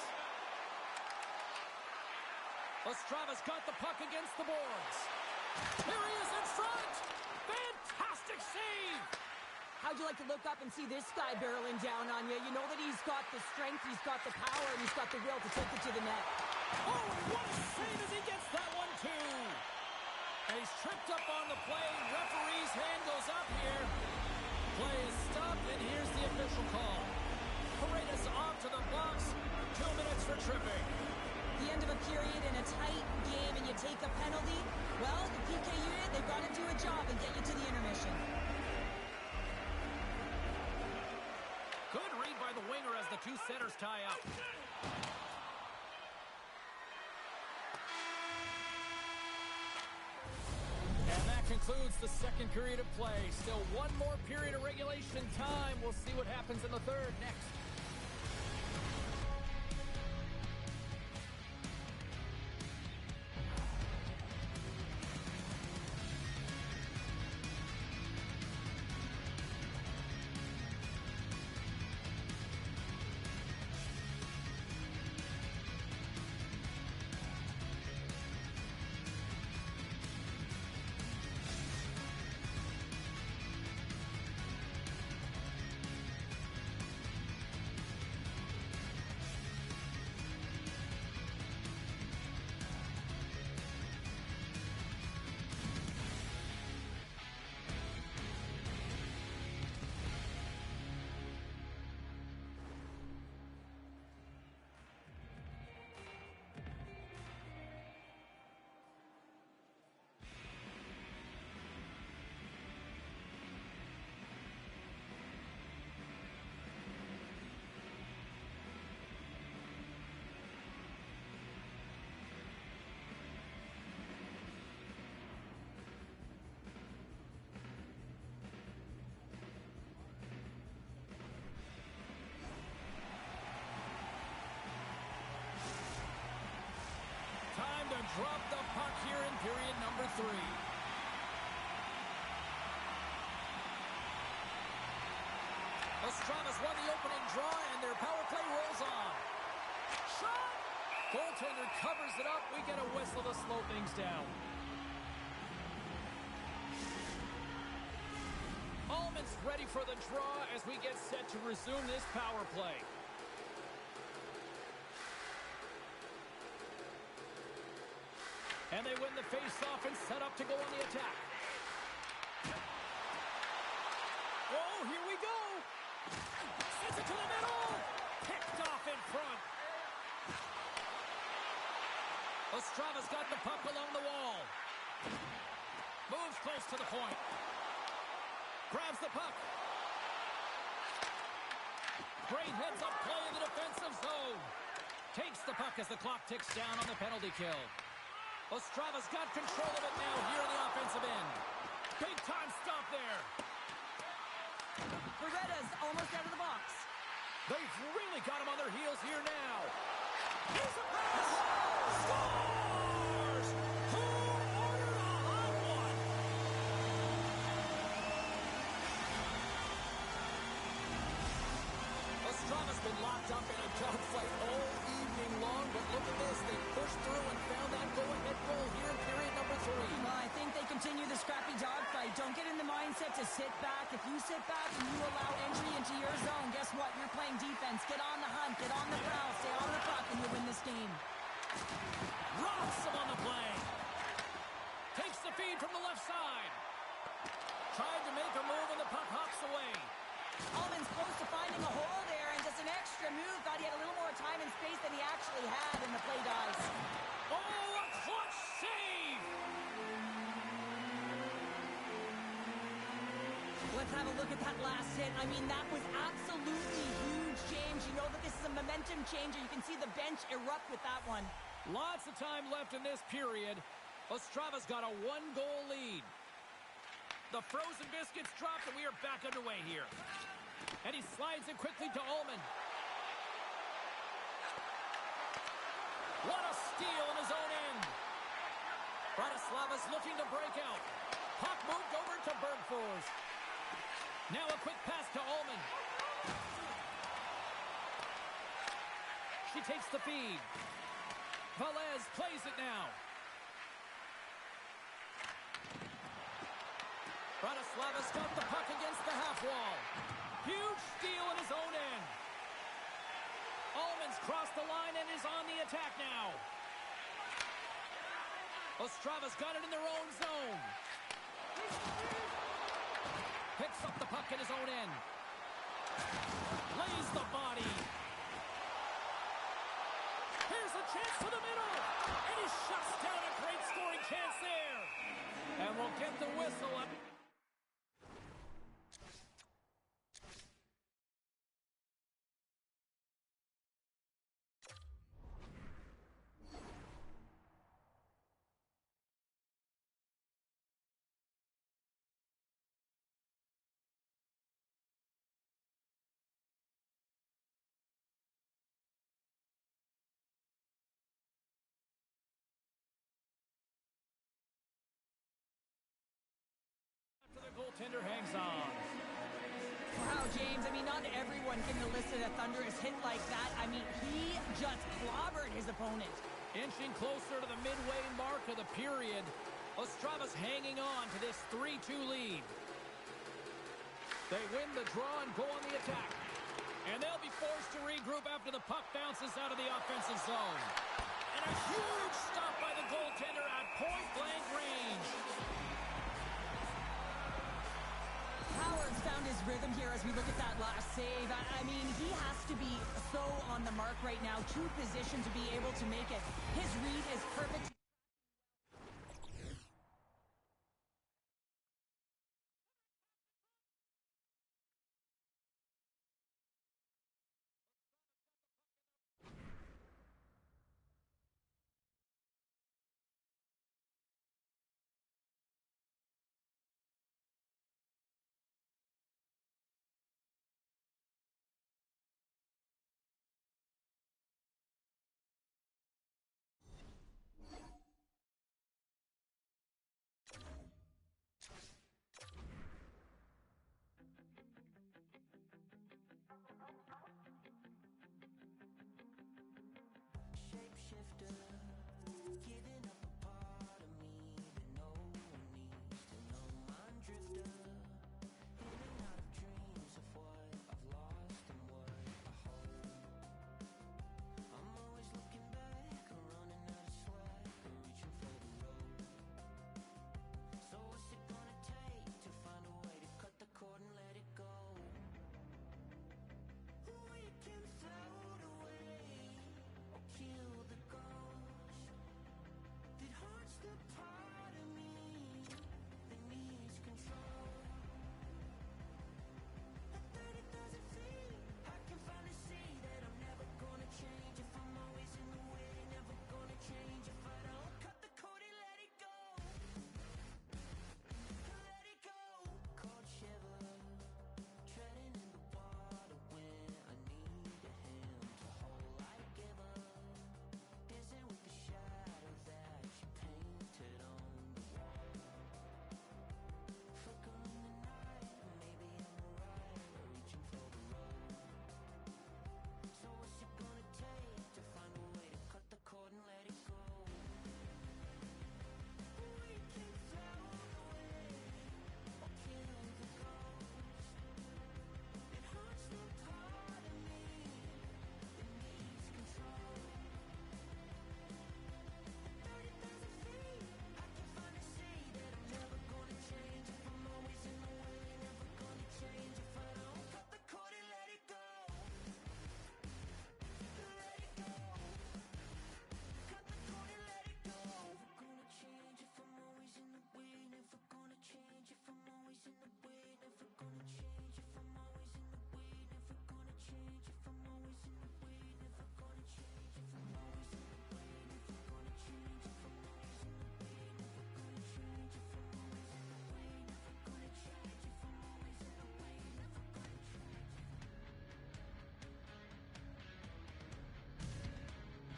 Ostravas got the puck against the boards. Here he is in front! Fantastic save!
How'd you like to look up and see this guy barreling down on you? You know that he's got the strength, he's got the power, and he's got the will to take it to the net.
Oh, and what a save as he gets that one, too! And he's tripped up on the play. Referee's hand goes up here. Play is stopped, and here's the official call. Paredes off to the box. 2 minutes for tripping.
The end of a period in a tight game and you take a penalty, well, the PK unit, they've got to do a job and get you to the intermission.
Good read by the winger as the two setters tie up. concludes the second period of play. Still one more period of regulation time. We'll see what happens in the third next. Drop the puck here in period number 3. Ostravis won the opening draw, and their power play rolls on. Shot! Goaltender covers it up. We get a whistle to slow things down. Allman's ready for the draw as we get set to resume this power play. And they win the face-off and set up to go on the attack. Oh, here we go. Sends it to the middle. Picked off in front. Ostrava's got the puck along the wall. Moves close to the point. Grabs the puck. Great heads-up play in the defensive zone. Takes the puck as the clock ticks down on the penalty kill. Ostrava's got control of it now here on the offensive end. Big time stop there.
Beretta's almost out of the box.
They've really got him on their heels here now. Here's a pass. Scores! Who ordered a hot one? Ostrava's been locked up in a dogfight all evening long, but look at this. They pushed through and found that go-ahead goal here in period number 3.
Well, I think they continue the scrappy dogfight. Don't get in the mindset to sit back. If you sit back and you allow entry into your zone, guess what? You're playing defense. Get on the hunt. Get on the prowl. Stay on the puck, and you'll win this game.
Rocks him on the play. Takes the feed from the left side. Tried to make a move, and the puck hops away.
Allman's close to finding a hole there, and just an extra move. Thought he had a little more time and space than he actually had, and the play dies.
Oh, a clutch save!
Let's have a look at that last hit. I mean, that was absolutely huge, James. You know that this is a momentum changer. You can see the bench erupt with that one.
Lots of time left in this period. Ostrava's got a 1-goal lead. The frozen biscuits dropped, and we are back underway here. And he slides it quickly to Allman. What a steal in his own end. Bratislava's looking to break out. Puck moved over to Bergfors. Now a quick pass to Allman. She takes the feed. Velez plays it now. Bratislava's got the puck against the half wall. Huge steal in his own end. Allman's crossed the line and is on the attack now. Ostrava's got it in their own zone. Picks up the puck in his own end. Lays the body. Here's a chance to the middle. And he shuts down a great scoring chance there. And we'll get the whistle up. goaltender hangs on.
Wow, James, I mean, not everyone can elicit a thunderous hit like that. I mean, he just clobbered his opponent.
Inching closer to the midway mark of the period. Ostrava's hanging on to this 3-2 lead. They win the draw and go on the attack. And they'll be forced to regroup after the puck bounces out of the offensive zone. And a huge stop by the goaltender at point-blank range.
Howard's found his rhythm here as we look at that last save. I mean, he has to be so on the mark right now. Two positions to be able to make it. His read is perfect.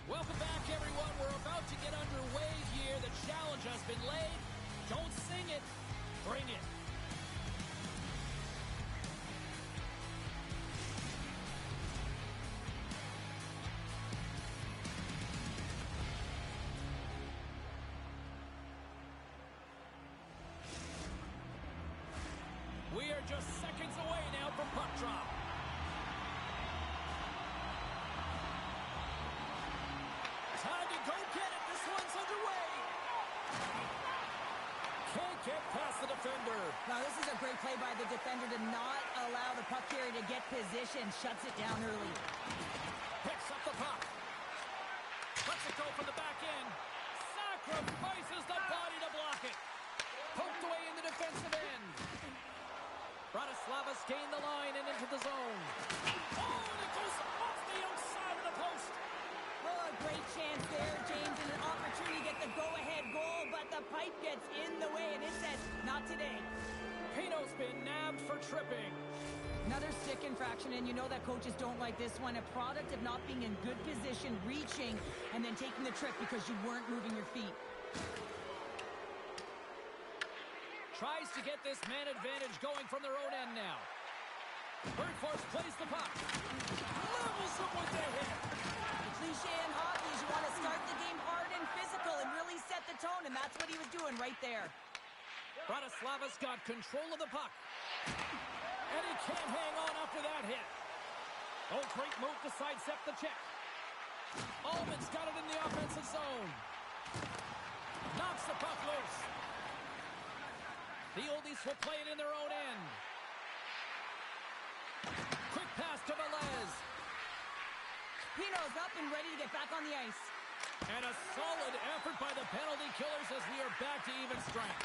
Welcome back, everyone. We're about to get underway here. The challenge has been laid. Don't sing it. Bring it. We are just seconds away now from puck drop. Time to go get it. This one's underway. Can't get past the defender.
Now, this is a great play by the defender to not allow the puck carrier to get position. Shuts it down early.
Picks up the puck. Lets it go from the back end. Sacrifices the body to block it. Poked away in the defensive end. Bratislavas gained the line and into the zone. Oh, and it goes off the outside of the post.
Oh, a great chance there, James, and an opportunity to get the go-ahead goal, but the pipe gets in the way, and it says, not today.
Pino's been nabbed for tripping.
Another stick infraction, and you know that coaches don't like this one. A product of not being in good position, reaching, and then taking the trip because you weren't moving your feet.
tries to get this man advantage going from their own end now. Bird Force plays the puck. Levels him with the hit.
The cliche in hockey is you want to start the game hard and physical and really set the tone, and that's what he was doing right there.
Bratislava's got control of the puck. And he can't hang on after that hit. Oh, great move to sidestep the check. Ullman's got it in the offensive zone. Knocks the puck loose. The Oldies will play it in their own end. Quick pass to Velez.
Pino's up and ready to get back on the ice.
And a solid effort by the penalty killers as we are back to even strength.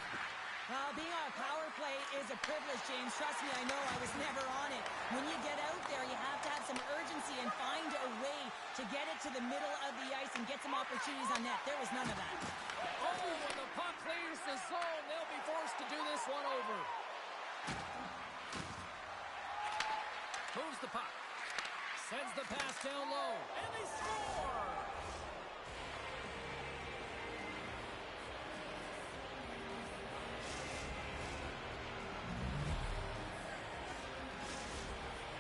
Being on a power play is a privilege, James. Trust me, I know I was never on it. When you get out there, you have to have some urgency and find a way to get it to the middle of the ice and get some opportunities on net. There was none of that.
Oh, when the puck clears the zone, they'll be forced to do this one over. Moves the puck. Sends the pass down low. And they score!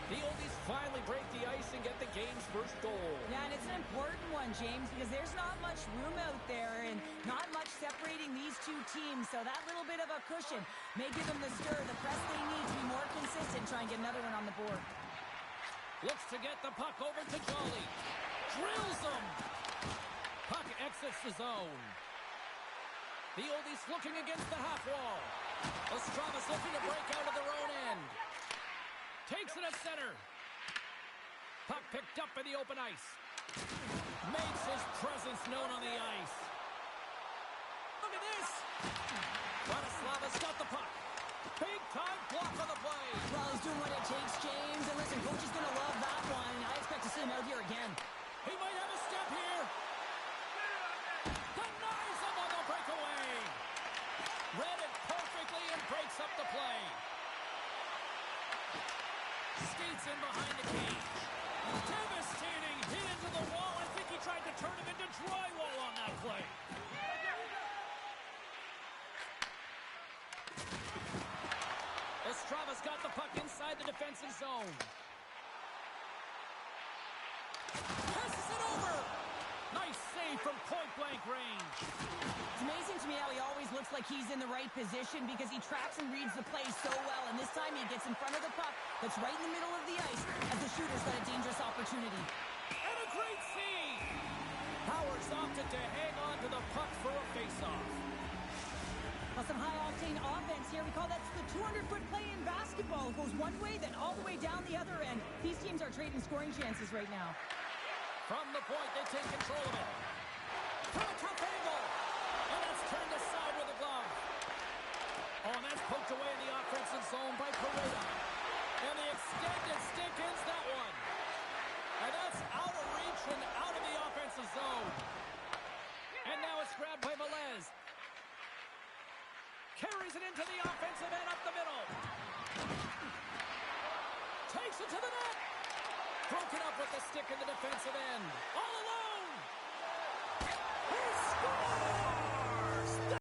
The Oldies finally break the ice and get the game's first goal.
Yeah, and it's an important one, James, because there's not much room out there and not much separating these two teams. So that little bit of a cushion may give them the stir, the press they need to be more consistent, try and get another one on the board.
Looks to get the puck over to Jolly. Drills him. Puck exits the zone. The Oldies looking against the half wall. Ostrava's looking to break out of their own end. Takes it at center. Puck picked up in the open ice. Makes his presence known on the ice. Look at this. Bratislava's got the puck. Big time block on the play.
Well, he's doing what it takes, James. And listen, coach is going to love that one. I expect to see him out here again.
He might have a step here. Denies him on the breakaway. Read it perfectly and breaks up the play. Skates in behind the cage. Devastating hit into the wall. I think he tried to turn him into drywall on that play. Ostrava's got the puck inside the defensive zone. Passes it over. Nice save from point-blank range.
It's amazing to me how he always looks like he's in the right position because he tracks and reads the play so well. And this time he gets in front of the puck that's right in the middle of the ice as the shooter's got a dangerous opportunity.
And a great save. Powers opted to hang on to the puck for a face-off.
Well, some high-octane offense here. We call that the 200-foot play in basketball. It goes one way, then all the way down the other end. These teams are trading scoring chances right now.
From the point, they take control of it. From a tough angle. And that's turned aside with a glove. Oh, and that's poked away in the offensive zone by Pareda. And the extended stick ends that one. And that's out of reach and out of the offensive zone. And now it's grabbed by Velez. Carries it into the offensive end up the middle. Takes it to the net. Broken up with the stick in the defensive end. All